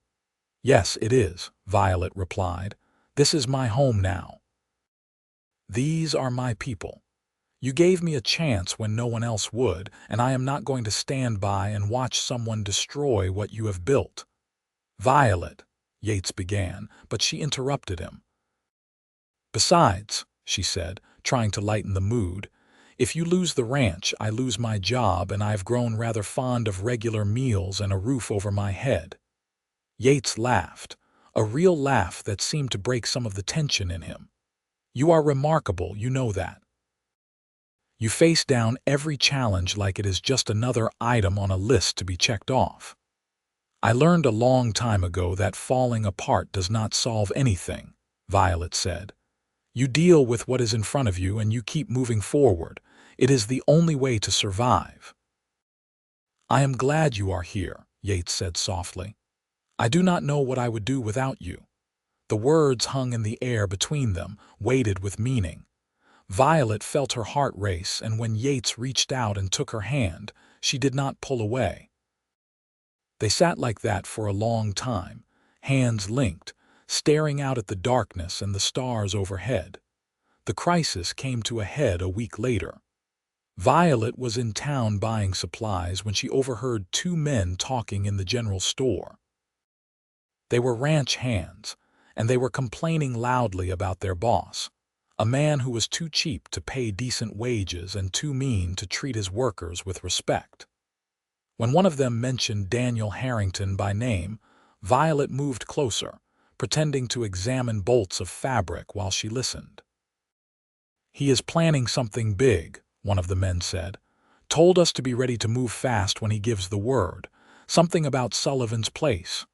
[SPEAKER 1] "Yes, it is," Violet replied. "This is my home now. These are my people. You gave me a chance when no one else would, and I am not going to stand by and watch someone destroy what you have built." "Violet," Yates began, but she interrupted him. "Besides," she said, trying to lighten the mood, "if you lose the ranch, I lose my job, and I've grown rather fond of regular meals and a roof over my head." Yates laughed, a real laugh that seemed to break some of the tension in him. "You are remarkable, you know that. You face down every challenge like it is just another item on a list to be checked off. I learned a long time ago that falling apart does not solve anything," Violet said. "You deal with what is in front of you and you keep moving forward. It is the only way to survive." "I am glad you are here," Yates said softly. "I do not know what I would do without you." The words hung in the air between them, weighted with meaning. Violet felt her heart race, and when Yates reached out and took her hand, she did not pull away. They sat like that for a long time, hands linked, staring out at the darkness and the stars overhead. The crisis came to a head a week later. Violet was in town buying supplies when she overheard 2 men talking in the general store. They were ranch hands, and they were complaining loudly about their boss, a man who was too cheap to pay decent wages and too mean to treat his workers with respect. When one of them mentioned Daniel Harrington by name, Violet moved closer, pretending to examine bolts of fabric while she listened. "He is planning something big," one of the men said. "Told us to be ready to move fast when he gives the word. Something about Sullivan's place."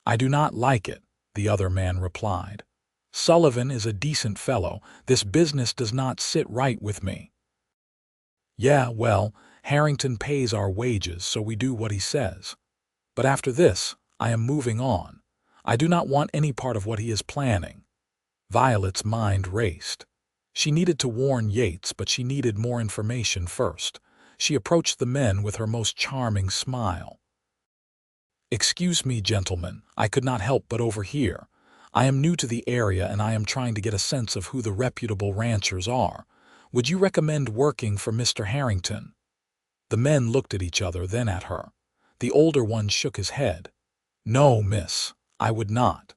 [SPEAKER 1] "I do not like it," the other man replied. "Sullivan is a decent fellow. This business does not sit right with me." "Yeah, well, Harrington pays our wages, so we do what he says. But after this, I am moving on. I do not want any part of what he is planning." Violet's mind raced. She needed to warn Yates, but she needed more information first. She approached the men with her most charming smile. "Excuse me, gentlemen, I could not help but overhear. I am new to the area and I am trying to get a sense of who the reputable ranchers are. Would you recommend working for Mr. Harrington? The men looked at each other, then at her. The older one shook his head. No, miss, I would not.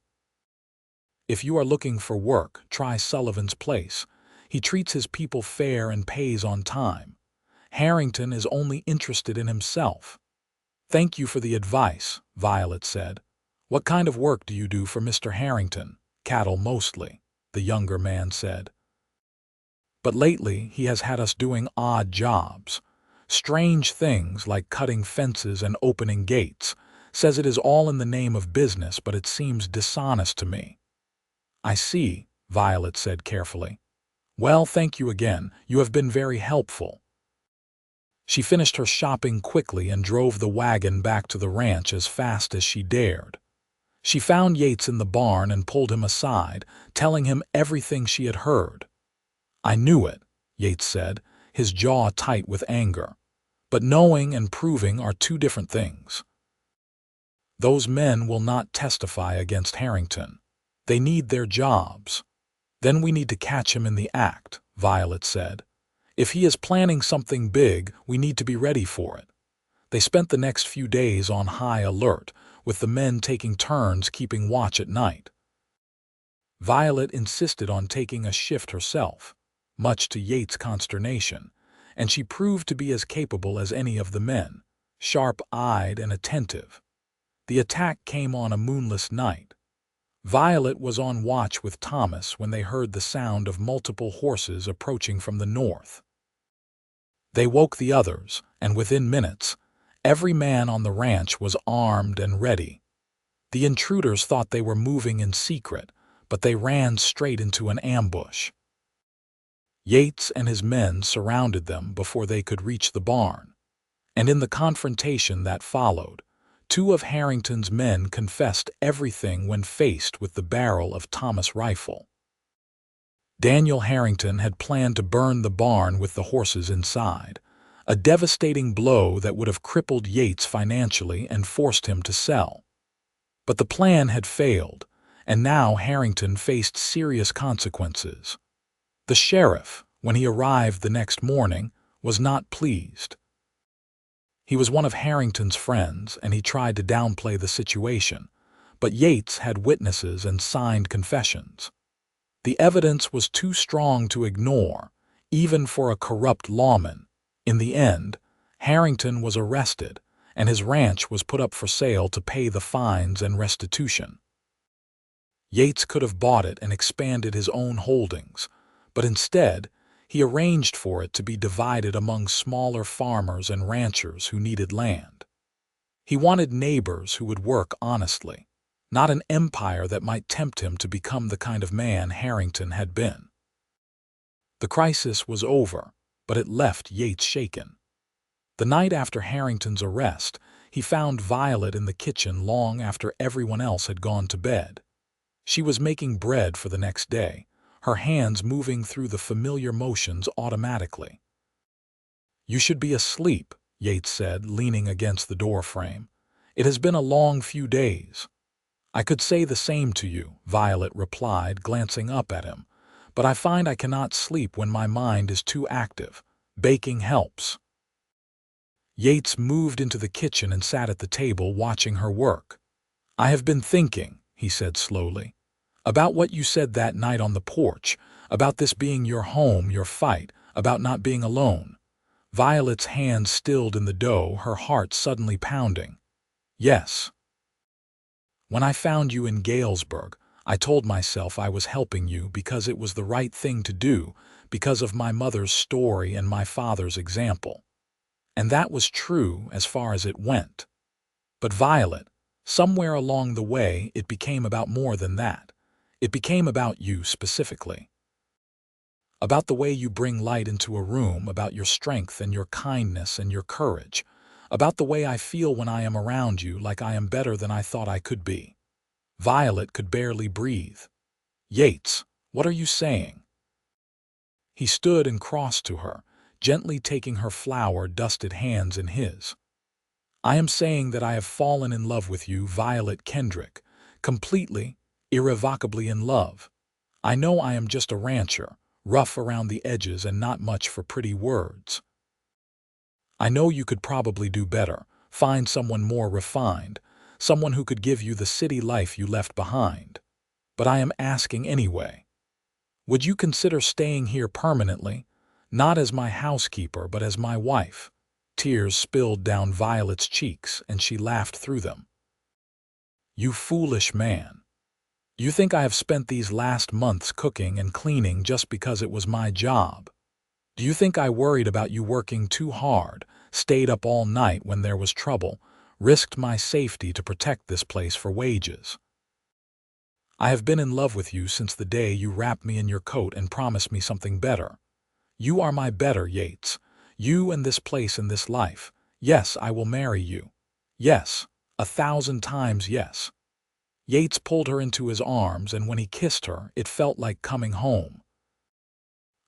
[SPEAKER 1] If you are looking for work, try Sullivan's place. He treats his people fair and pays on time. Harrington is only interested in himself. Thank you for the advice, Violet said. What kind of work do you do for Mr. Harrington? Cattle mostly, the younger man said. But lately he has had us doing odd jobs. Strange things like cutting fences and opening gates. Says it is all in the name of business, but it seems dishonest to me. I see, Violet said carefully. Well, thank you again. You have been very helpful. She finished her shopping quickly and drove the wagon back to the ranch as fast as she dared. She found Yates in the barn and pulled him aside, telling him everything she had heard. I knew it, Yates said, his jaw tight with anger. But knowing and proving are two different things. Those men will not testify against Harrington. They need their jobs. Then we need to catch him in the act, Violet said. If he is planning something big, we need to be ready for it. They spent the next few days on high alert, with the men taking turns keeping watch at night. Violet insisted on taking a shift herself, much to Yates' consternation, and she proved to be as capable as any of the men, sharp-eyed and attentive. The attack came on a moonless night. Violet was on watch with Thomas when they heard the sound of multiple horses approaching from the north. They woke the others, and within minutes, every man on the ranch was armed and ready. The intruders thought they were moving in secret, but they ran straight into an ambush. Yates and his men surrounded them before they could reach the barn, and in the confrontation that followed, two of Harrington's men confessed everything when faced with the barrel of Thomas' rifle. Daniel Harrington had planned to burn the barn with the horses inside, a devastating blow that would have crippled Yates financially and forced him to sell. But the plan had failed, and now Harrington faced serious consequences. The sheriff, when he arrived the next morning, was not pleased. He was one of Harrington's friends, and he tried to downplay the situation, but Yates had witnesses and signed confessions. The evidence was too strong to ignore, even for a corrupt lawman. In the end, Harrington was arrested, and his ranch was put up for sale to pay the fines and restitution. Yates could have bought it and expanded his own holdings, but instead, he arranged for it to be divided among smaller farmers and ranchers who needed land. He wanted neighbors who would work honestly, not an empire that might tempt him to become the kind of man Harrington had been. The crisis was over, but it left Yates shaken. The night after Harrington's arrest, he found Violet in the kitchen long after everyone else had gone to bed. She was making bread for the next day, her hands moving through the familiar motions automatically. You should be asleep, Yates said, leaning against the doorframe. It has been a long few days. I could say the same to you, Violet replied, glancing up at him, but I find I cannot sleep when my mind is too active. Baking helps. Yates moved into the kitchen and sat at the table watching her work. I have been thinking, he said slowly, about what you said that night on the porch, about this being your home, your fight, about not being alone. Violet's hands stilled in the dough, her heart suddenly pounding. Yes. When I found you in Galesburg, I told myself I was helping you because it was the right thing to do, because of my mother's story and my father's example. And that was true as far as it went. But Violet, somewhere along the way, it became about more than that. It became about you specifically. About the way you bring light into a room, about your strength and your kindness and your courage, about the way I feel when I am around you, like I am better than I thought I could be. Violet could barely breathe. Yates, what are you saying? He stood and crossed to her, gently taking her flour-dusted hands in his. I am saying that I have fallen in love with you, Violet Kendrick, completely, irrevocably in love. I know I am just a rancher, rough around the edges and not much for pretty words. I know you could probably do better, find someone more refined, someone who could give you the city life you left behind. But I am asking anyway. Would you consider staying here permanently, not as my housekeeper but as my wife? Tears spilled down Violet's cheeks and she laughed through them. You foolish man. You think I have spent these last months cooking and cleaning just because it was my job? Do you think I worried about you working too hard, stayed up all night when there was trouble, risked my safety to protect this place for wages? I have been in love with you since the day you wrapped me in your coat and promised me something better. You are my better, Yates. You and this place and this life. Yes, I will marry you. Yes, 1,000 times yes. Yates pulled her into his arms, and when he kissed her, it felt like coming home.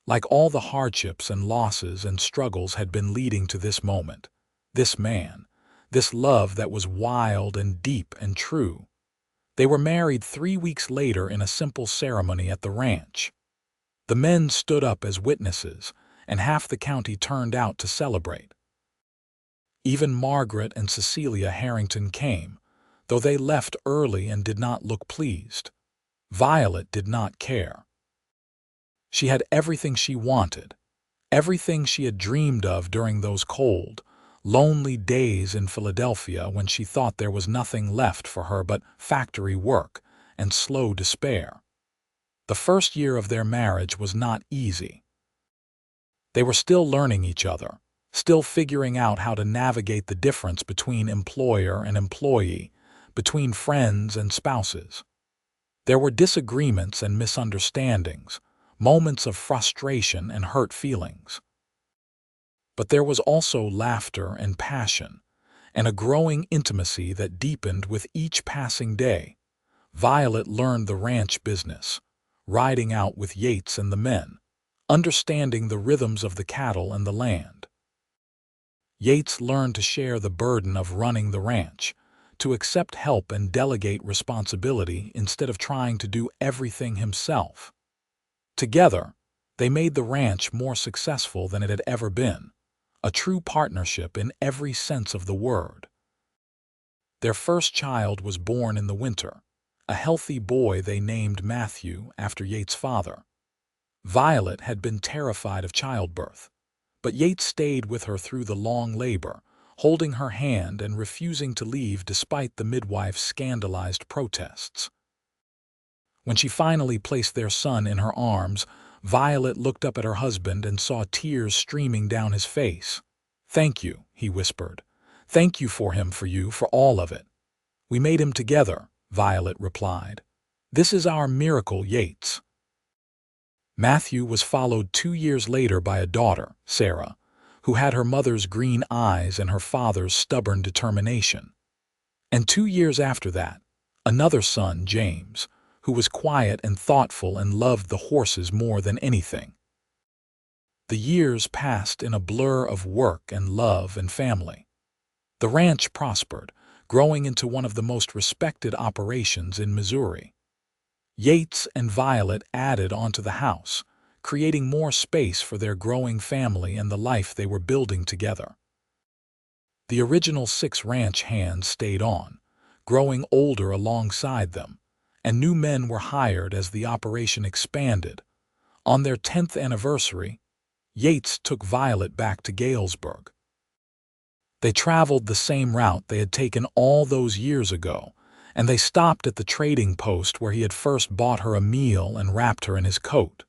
[SPEAKER 1] Like all the hardships and losses and struggles had been leading to this moment, this man, this love that was wild and deep and true. They were married 3 weeks later in a simple ceremony at the ranch. The men stood up as witnesses, and half the county turned out to celebrate. Even Margaret and Cecilia Harrington came, though they left early and did not look pleased. Violet did not care. She had everything she wanted, everything she had dreamed of during those cold, lonely days in Philadelphia when she thought there was nothing left for her but factory work and slow despair. The first year of their marriage was not easy. They were still learning each other, still figuring out how to navigate the difference between employer and employee, between friends and spouses. There were disagreements and misunderstandings, moments of frustration and hurt feelings. But there was also laughter and passion, and a growing intimacy that deepened with each passing day. Violet learned the ranch business, riding out with Yates and the men, understanding the rhythms of the cattle and the land. Yates learned to share the burden of running the ranch, to accept help and delegate responsibility instead of trying to do everything himself. Together, they made the ranch more successful than it had ever been, a true partnership in every sense of the word. Their first child was born in the winter, a healthy boy they named Matthew after Yates' father. Violet had been terrified of childbirth, but Yates stayed with her through the long labor, holding her hand and refusing to leave despite the midwife's scandalized protests. When she finally placed their son in her arms, Violet looked up at her husband and saw tears streaming down his face. "Thank you," he whispered. "Thank you for him, for you, for all of it." "We made him together," Violet replied. "This is our miracle, Yates." Matthew was followed 2 years later by a daughter, Sarah, who had her mother's green eyes and her father's stubborn determination. And 2 years after that, another son, James, who was quiet and thoughtful and loved the horses more than anything. The years passed in a blur of work and love and family. The ranch prospered, growing into one of the most respected operations in Missouri. Yates and Violet added onto the house, creating more space for their growing family and the life they were building together. The original 6 ranch hands stayed on, growing older alongside them, and new men were hired as the operation expanded. On their 10th anniversary, Yates took Violet back to Galesburg. They traveled the same route they had taken all those years ago, and they stopped at the trading post where he had first bought her a meal and wrapped her in his coat.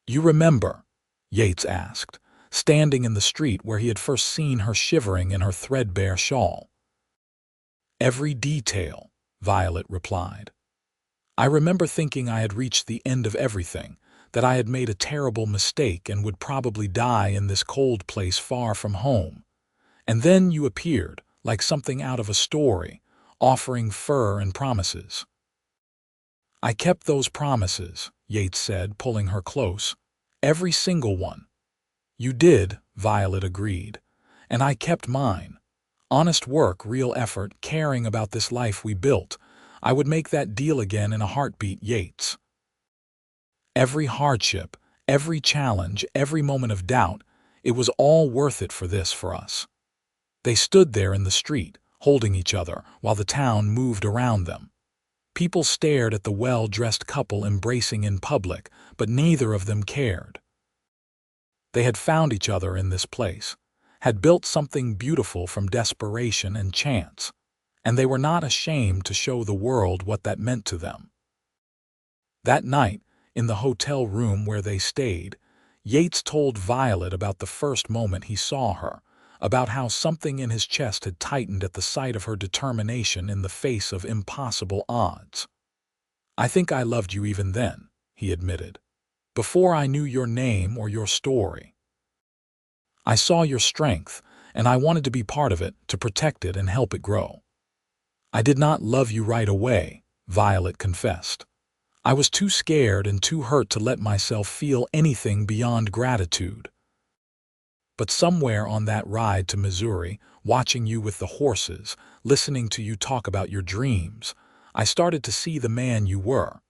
[SPEAKER 1] "You remember?" Yates asked, standing in the street where he had first seen her shivering in her threadbare shawl. "Every detail," Violet replied. "I remember thinking I had reached the end of everything, that I had made a terrible mistake and would probably die in this cold place far from home. And then you appeared, like something out of a story, offering fur and promises." "I kept those promises," Yates said, pulling her close. "Every single one." "You did," Violet agreed. "And I kept mine. Honest work, real effort, caring about this life we built. I would make that deal again in a heartbeat, Yates." Every hardship, Every challenge, every moment of doubt, it was all worth it for us. They stood there in the street, holding each other, while the town moved around them. People stared at the well-dressed couple embracing in public, but neither of them cared. They had found each other in this place, had built something beautiful from desperation and chance, and they were not ashamed to show the world what that meant to them. That night, in the hotel room where they stayed, Yates told Violet about the first moment he saw her, about how something in his chest had tightened at the sight of her determination in the face of impossible odds. "I think I loved you even then," he admitted, "before I knew your name or your story. I saw your strength, and I wanted to be part of it, to protect it and help it grow." "I did not love you right away," Violet confessed. "I was too scared and too hurt to let myself feel anything beyond gratitude. But somewhere on that ride to Missouri, watching you with the horses, listening to you talk about your dreams, I started to see the man you were,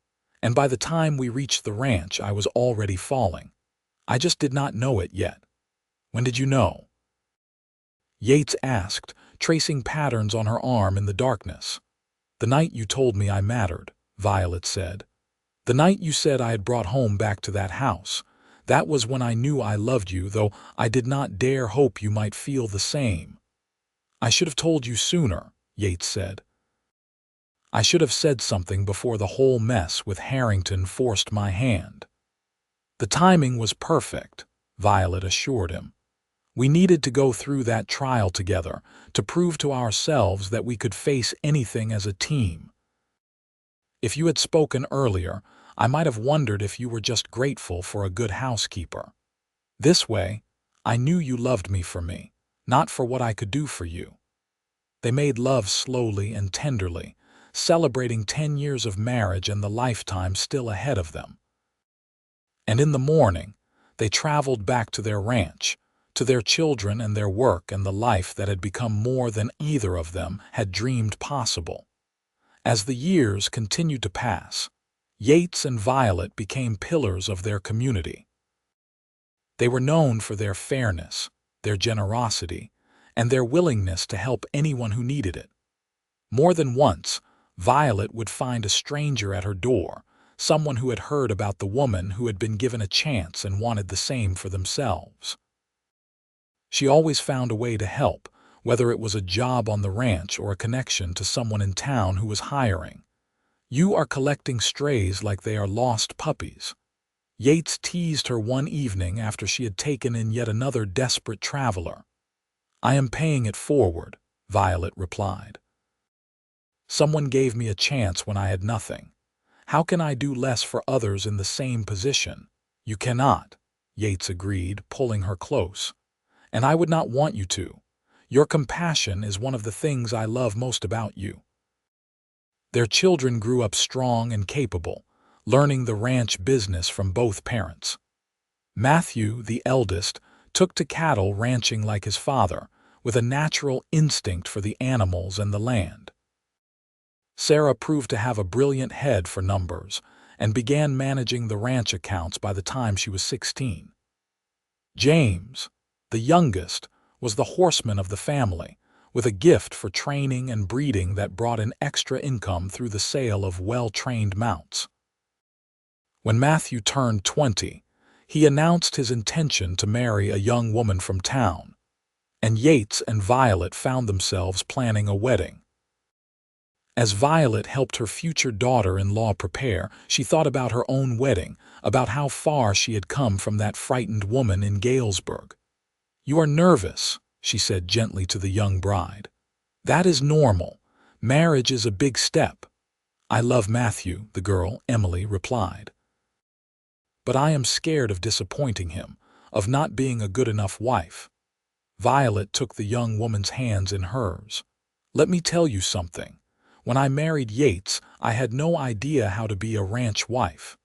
[SPEAKER 1] and by the time we reached the ranch I was already falling. I just did not know it yet." "When did you know?" Yates asked, tracing patterns on her arm in the darkness. "The night you told me I mattered," Violet said. "The night you said I had brought home back to that house. That was when I knew I loved you, though I did not dare hope you might feel the same." "I should have told you sooner," Yates said. "I should have said something before the whole mess with Harrington forced my hand." "The timing was perfect," Violet assured him. "We needed to go through that trial together, to prove to ourselves that we could face anything as a team. If you had spoken earlier, I might have wondered if you were just grateful for a good housekeeper. This way, I knew you loved me for me, not for what I could do for you." They made love slowly and tenderly, celebrating 10 years of marriage and the lifetime still ahead of them. And in the morning, they traveled back to their ranch, to their children and their work and the life that had become more than either of them had dreamed possible. As the years continued to pass, Yates and Violet became pillars of their community. They were known for their fairness, their generosity, and their willingness to help anyone who needed it. More than once, Violet would find a stranger at her door, someone who had heard about the woman who had been given a chance and wanted the same for themselves. She always found a way to help, whether it was a job on the ranch or a connection to someone in town who was hiring. "You are collecting strays like they are lost puppies." Yates teased her one evening after she had taken in yet another desperate traveler. "I am paying it forward," Violet replied. "Someone gave me a chance when I had nothing. How can I do less for others in the same position?" "You cannot," Yates agreed, pulling her close. "And I would not want you to. Your compassion is one of the things I love most about you." Their children grew up strong and capable, learning the ranch business from both parents. Matthew, the eldest, took to cattle ranching like his father, with a natural instinct for the animals and the land. Sarah proved to have a brilliant head for numbers and began managing the ranch accounts by the time she was 16. James, the youngest, was the horseman of the family, with a gift for training and breeding that brought in extra income through the sale of well-trained mounts. When Matthew turned 20, he announced his intention to marry a young woman from town, and Yates and Violet found themselves planning a wedding. As Violet helped her future daughter-in-law prepare, she thought about her own wedding, about how far she had come from that frightened woman in Galesburg. "You are nervous," she said gently to the young bride. "That is normal. Marriage is a big step." "I love Matthew," the girl, Emily, replied. "But I am scared of disappointing him, of not being a good enough wife." Violet took the young woman's hands in hers. "Let me tell you something. When I married Yates, I had no idea how to be a ranch wife.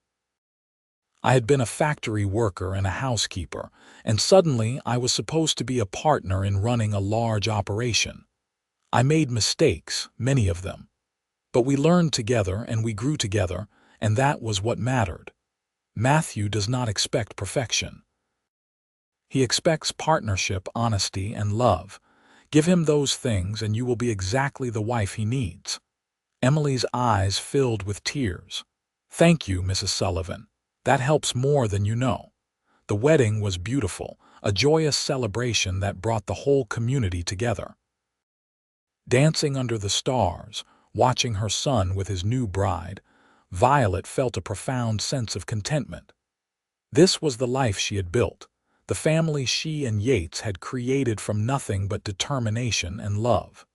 [SPEAKER 1] I had been a factory worker and a housekeeper, and suddenly I was supposed to be a partner in running a large operation. I made mistakes, many of them. But we learned together and we grew together, and that was what mattered. Matthew does not expect perfection. He expects partnership, honesty, and love. Give him those things and you will be exactly the wife he needs. Emily's eyes filled with tears. Thank you, Mrs. Sullivan. That helps more than you know. The wedding was beautiful, a joyous celebration that brought the whole community together. Dancing under the stars, watching her son with his new bride, Violet felt a profound sense of contentment. This was the life she had built, the family she and Yates had created from nothing but determination and love.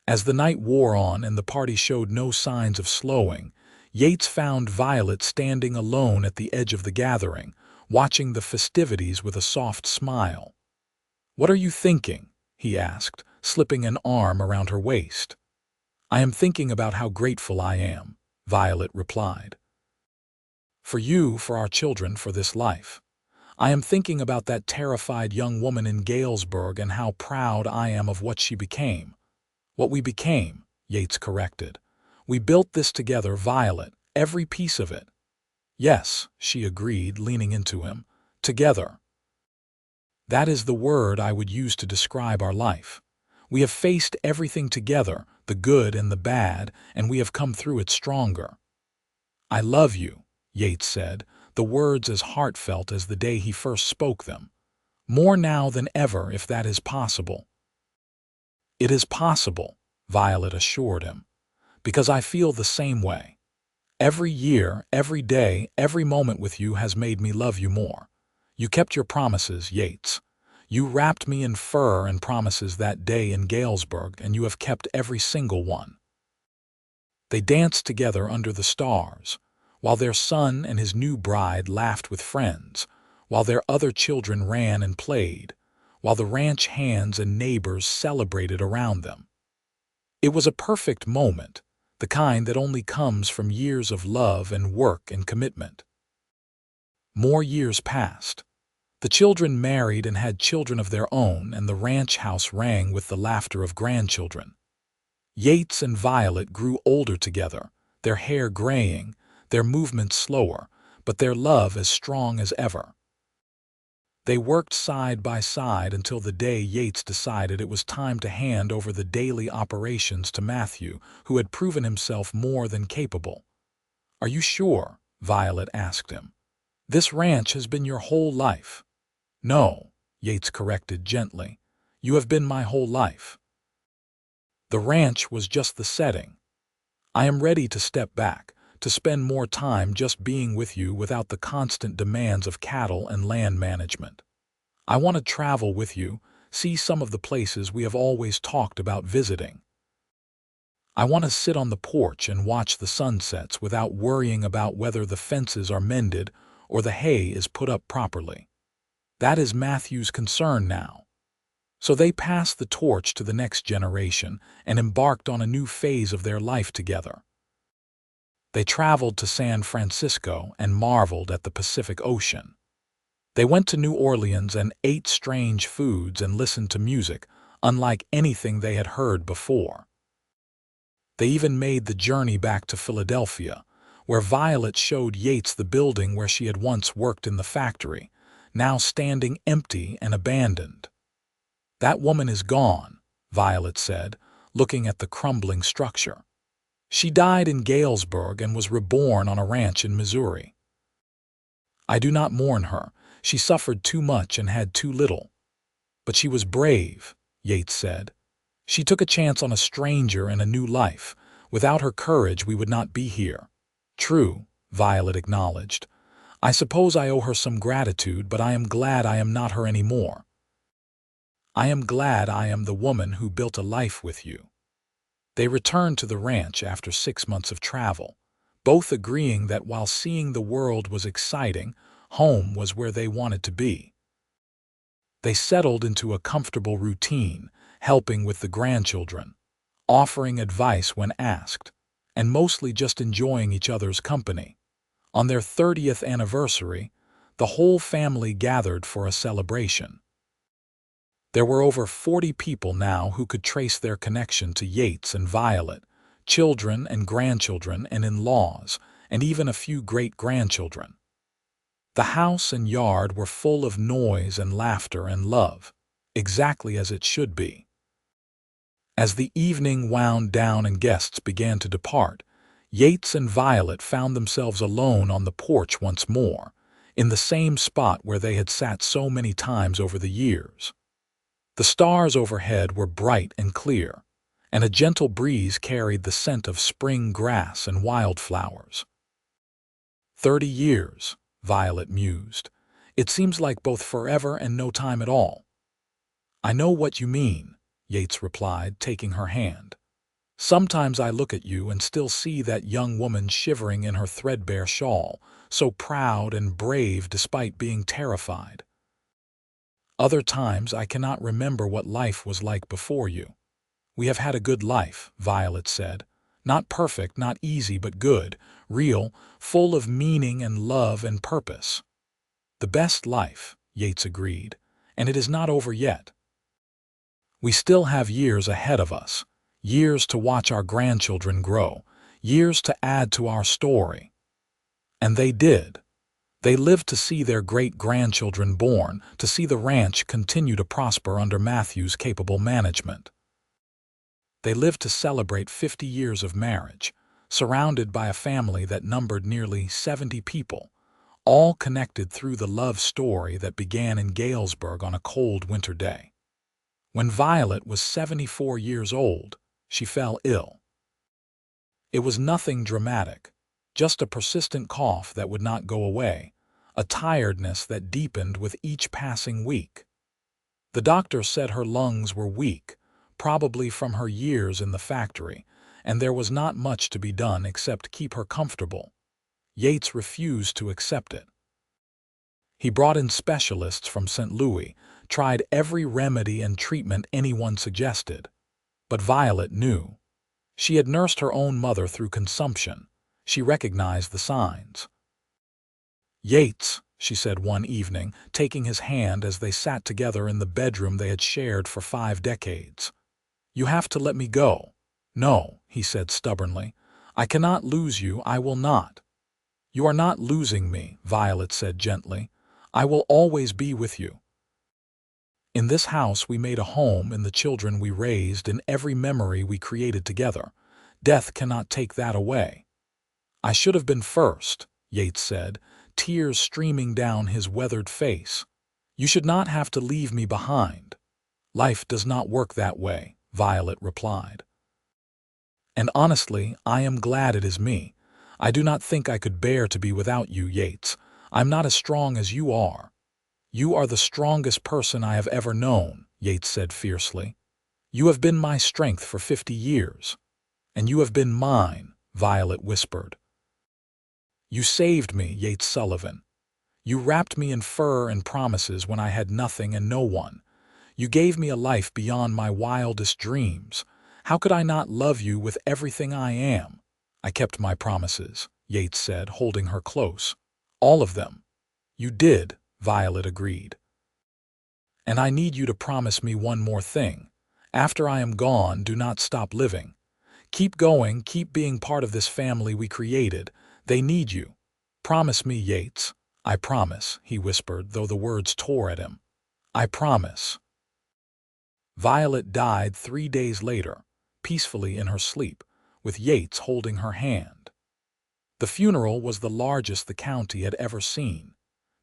[SPEAKER 1] As the night wore on and the party showed no signs of slowing, Yates found Violet standing alone at the edge of the gathering, watching the festivities with a soft smile. "What are you thinking?" he asked, slipping an arm around her waist. "I am thinking about how grateful I am," Violet replied. "For you, for our children, for this life. I am thinking about that terrified young woman in Galesburg and how proud I am of what she became." "What we became," Yates corrected. "We built this together, Violet, every piece of it." "Yes," she agreed, leaning into him. "Together. That is the word I would use to describe our life. We have faced everything together, the good and the bad, and we have come through it stronger." "I love you," Yates said, the words as heartfelt as the day he first spoke them. "More now than ever, if that is possible." "It is possible," Violet assured him, "because I feel the same way. Every year, every day, every moment with you has made me love you more. You kept your promises, Yates. You wrapped me in fur and promises that day in Galesburg, and you have kept every single one." They danced together under the stars, while their son and his new bride laughed with friends, while their other children ran and played, while the ranch hands and neighbors celebrated around them. It was a perfect moment, the kind that only comes from years of love and work and commitment. More years passed. The children married and had children of their own, and the ranch house rang with the laughter of grandchildren. Yates and Violet grew older together, their hair graying, their movements slower, but their love as strong as ever. They worked side by side until the day Yates decided it was time to hand over the daily operations to Matthew, who had proven himself more than capable. "Are you sure?" Violet asked him. "This ranch has been your whole life." "No," Yates corrected gently. "You have been my whole life. The ranch was just the setting. I am ready to step back, to spend more time just being with you without the constant demands of cattle and land management. I want to travel with you, see some of the places we have always talked about visiting. I want to sit on the porch and watch the sunsets without worrying about whether the fences are mended or the hay is put up properly." That is Matthew's concern now. So they passed the torch to the next generation and embarked on a new phase of their life together. They traveled to San Francisco and marveled at the Pacific Ocean. They went to New Orleans and ate strange foods and listened to music, unlike anything they had heard before. They even made the journey back to Philadelphia, where Violet showed Yates the building where she had once worked in the factory, now standing empty and abandoned. "That woman is gone," Violet said, looking at the crumbling structure. "She died in Galesburg and was reborn on a ranch in Missouri. I do not mourn her. She suffered too much and had too little. But she was brave," Yates said. "She took a chance on a stranger and a new life. Without her courage, we would not be here." "True," Violet acknowledged. "I suppose I owe her some gratitude, but I am glad I am not her anymore. I am glad I am the woman who built a life with you." They returned to the ranch after 6 months of travel, both agreeing that while seeing the world was exciting, home was where they wanted to be. They settled into a comfortable routine, helping with the grandchildren, offering advice when asked, and mostly just enjoying each other's company. On their 30th anniversary, the whole family gathered for a celebration. There were over 40 people now who could trace their connection to Yates and Violet, children and grandchildren and in-laws, and even a few great-grandchildren. The house and yard were full of noise and laughter and love, exactly as it should be. As the evening wound down and guests began to depart, Yates and Violet found themselves alone on the porch once more, in the same spot where they had sat so many times over the years. The stars overhead were bright and clear, and a gentle breeze carried the scent of spring grass and wildflowers. 30 years, Violet mused. It seems like both forever and no time at all. I know what you mean, Yates replied, taking her hand. Sometimes I look at you and still see that young woman shivering in her threadbare shawl, so proud and brave despite being terrified. Other times I cannot remember what life was like before you. We have had a good life, Violet said. Not perfect, not easy, but good, real, full of meaning and love and purpose. The best life, Yates agreed, and it is not over yet. We still have years ahead of us, years to watch our grandchildren grow, years to add to our story. And they did. They lived to see their great-grandchildren born, to see the ranch continue to prosper under Matthew's capable management. They lived to celebrate 50 years of marriage, surrounded by a family that numbered nearly 70 people, all connected through the love story that began in Galesburg on a cold winter day. When Violet was 74 years old, she fell ill. It was nothing dramatic, just a persistent cough that would not go away, a tiredness that deepened with each passing week. The doctor said her lungs were weak, probably from her years in the factory, and there was not much to be done except keep her comfortable. Yates refused to accept it. He brought in specialists from St. Louis, tried every remedy and treatment anyone suggested. But Violet knew. She had nursed her own mother through consumption. She recognized the signs. "Yates," she said one evening, taking his hand as they sat together in the bedroom they had shared for 5 decades. "You have to let me go." "No," he said stubbornly. "I cannot lose you, I will not." "You are not losing me," Violet said gently. "I will always be with you. In this house we made a home in the children we raised, in every memory we created together. Death cannot take that away." "I should have been first," Yates said, tears streaming down his weathered face. "You should not have to leave me behind." "Life does not work that way," Violet replied. "And honestly, I am glad it is me. I do not think I could bear to be without you, Yates. I'm not as strong as you are." "You are the strongest person I have ever known," Yates said fiercely. "You have been my strength for 50 years. And you have been mine," Violet whispered. "You saved me, Yates Sullivan. You wrapped me in fur and promises when I had nothing and no one. You gave me a life beyond my wildest dreams. How could I not love you with everything I am?" "I kept my promises," Yates said, holding her close. "All of them." "You did," Violet agreed. "And I need you to promise me one more thing. After I am gone, do not stop living. Keep going, keep being part of this family we created. They need you. Promise me, Yates." "I promise," he whispered, though the words tore at him. "I promise." Violet died 3 days later, peacefully in her sleep, with Yates holding her hand. The funeral was the largest the county had ever seen.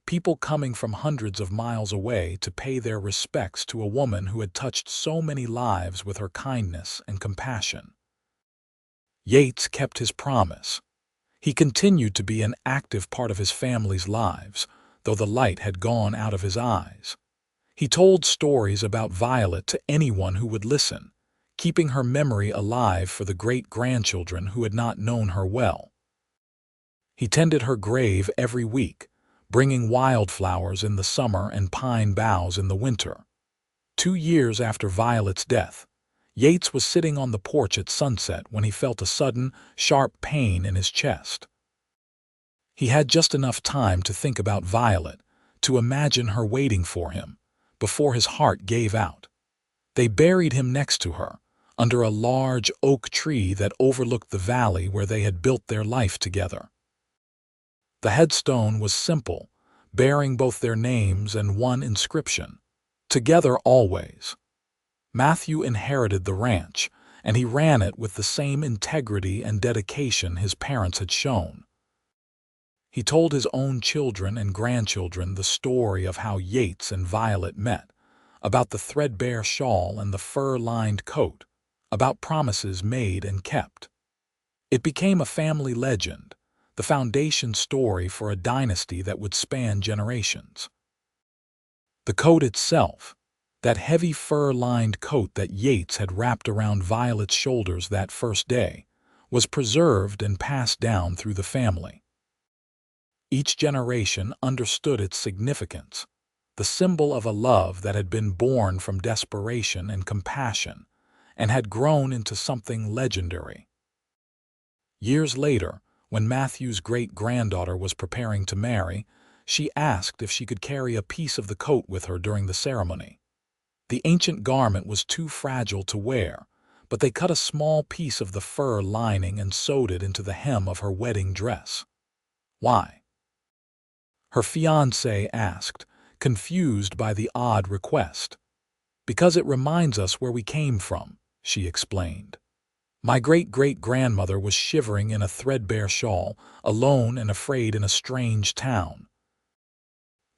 [SPEAKER 1] People coming from hundreds of miles away to pay their respects to a woman who had touched so many lives with her kindness and compassion. Yates kept his promise. He continued to be an active part of his family's lives, though the light had gone out of his eyes. He told stories about Violet to anyone who would listen, keeping her memory alive for the great-grandchildren who had not known her well. He tended her grave every week, bringing wildflowers in the summer and pine boughs in the winter. 2 years after Violet's death, Yates was sitting on the porch at sunset when he felt a sudden, sharp pain in his chest. He had just enough time to think about Violet, to imagine her waiting for him, before his heart gave out. They buried him next to her, under a large oak tree that overlooked the valley where they had built their life together. The headstone was simple, bearing both their names and one inscription: "Together always." Matthew inherited the ranch, and he ran it with the same integrity and dedication his parents had shown. He told his own children and grandchildren the story of how Yates and Violet met, about the threadbare shawl and the fur-lined coat, about promises made and kept. It became a family legend, the foundation story for a dynasty that would span generations. The coat itself, that heavy fur-lined coat that Yates had wrapped around Violet's shoulders that first day, was preserved and passed down through the family. Each generation understood its significance, the symbol of a love that had been born from desperation and compassion, and had grown into something legendary. Years later, when Matthew's great-granddaughter was preparing to marry, she asked if she could carry a piece of the coat with her during the ceremony. The ancient garment was too fragile to wear, but they cut a small piece of the fur lining and sewed it into the hem of her wedding dress. Why? Her fiancé asked, confused by the odd request. "Because it reminds us where we came from," she explained. "My great-great-grandmother was shivering in a threadbare shawl, alone and afraid in a strange town.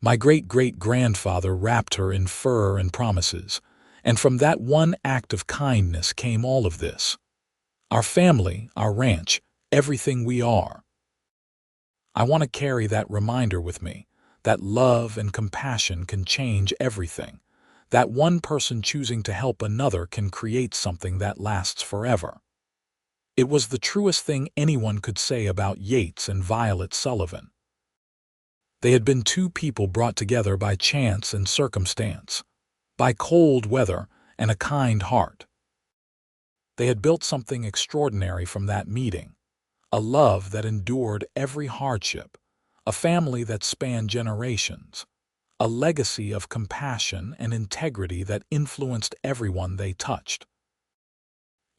[SPEAKER 1] My great-great-grandfather wrapped her in fur and promises, and from that one act of kindness came all of this. Our family, our ranch, everything we are. I want to carry that reminder with me, that love and compassion can change everything, that one person choosing to help another can create something that lasts forever." It was the truest thing anyone could say about Yates and Violet Sullivan. They had been two people brought together by chance and circumstance, by cold weather and a kind heart. They had built something extraordinary from that meeting, a love that endured every hardship, a family that spanned generations, a legacy of compassion and integrity that influenced everyone they touched.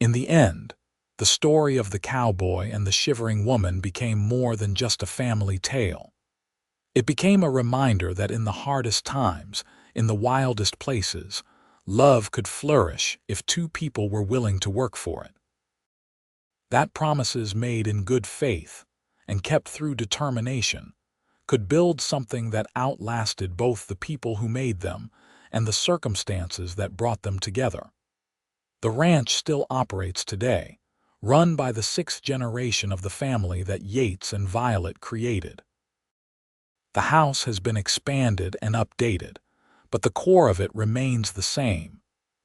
[SPEAKER 1] In the end, the story of the cowboy and the shivering woman became more than just a family tale. It became a reminder that in the hardest times, in the wildest places, love could flourish if two people were willing to work for it. That promises made in good faith and kept through determination could build something that outlasted both the people who made them and the circumstances that brought them together. The ranch still operates today, run by the sixth generation of the family that Yates and Violet created. The house has been expanded and updated, but the core of it remains the same,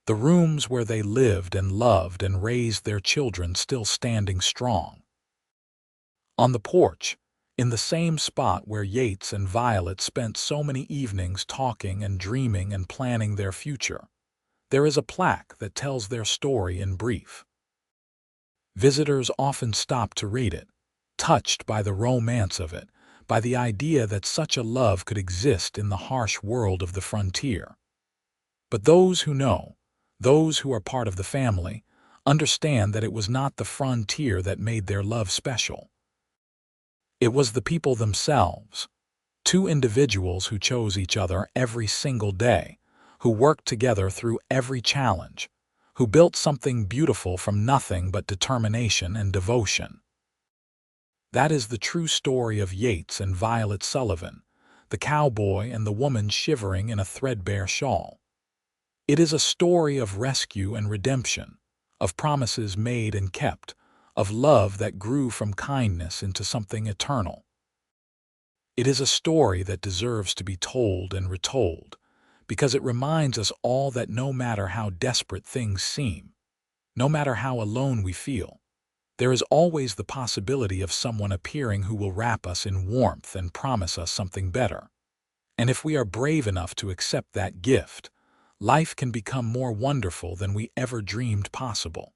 [SPEAKER 1] the rooms where they lived and loved and raised their children still standing strong. On the porch, in the same spot where Yates and Violet spent so many evenings talking and dreaming and planning their future, there is a plaque that tells their story in brief. Visitors often stop to read it, touched by the romance of it, by the idea that such a love could exist in the harsh world of the frontier. But those who know, those who are part of the family, understand that it was not the frontier that made their love special. It was the people themselves, two individuals who chose each other every single day, who worked together through every challenge, who built something beautiful from nothing but determination and devotion. That is the true story of Yates and Violet Sullivan, the cowboy and the woman shivering in a threadbare shawl. It is a story of rescue and redemption, of promises made and kept, of love that grew from kindness into something eternal. It is a story that deserves to be told and retold, because it reminds us all that no matter how desperate things seem, no matter how alone we feel, there is always the possibility of someone appearing who will wrap us in warmth and promise us something better. And if we are brave enough to accept that gift, life can become more wonderful than we ever dreamed possible.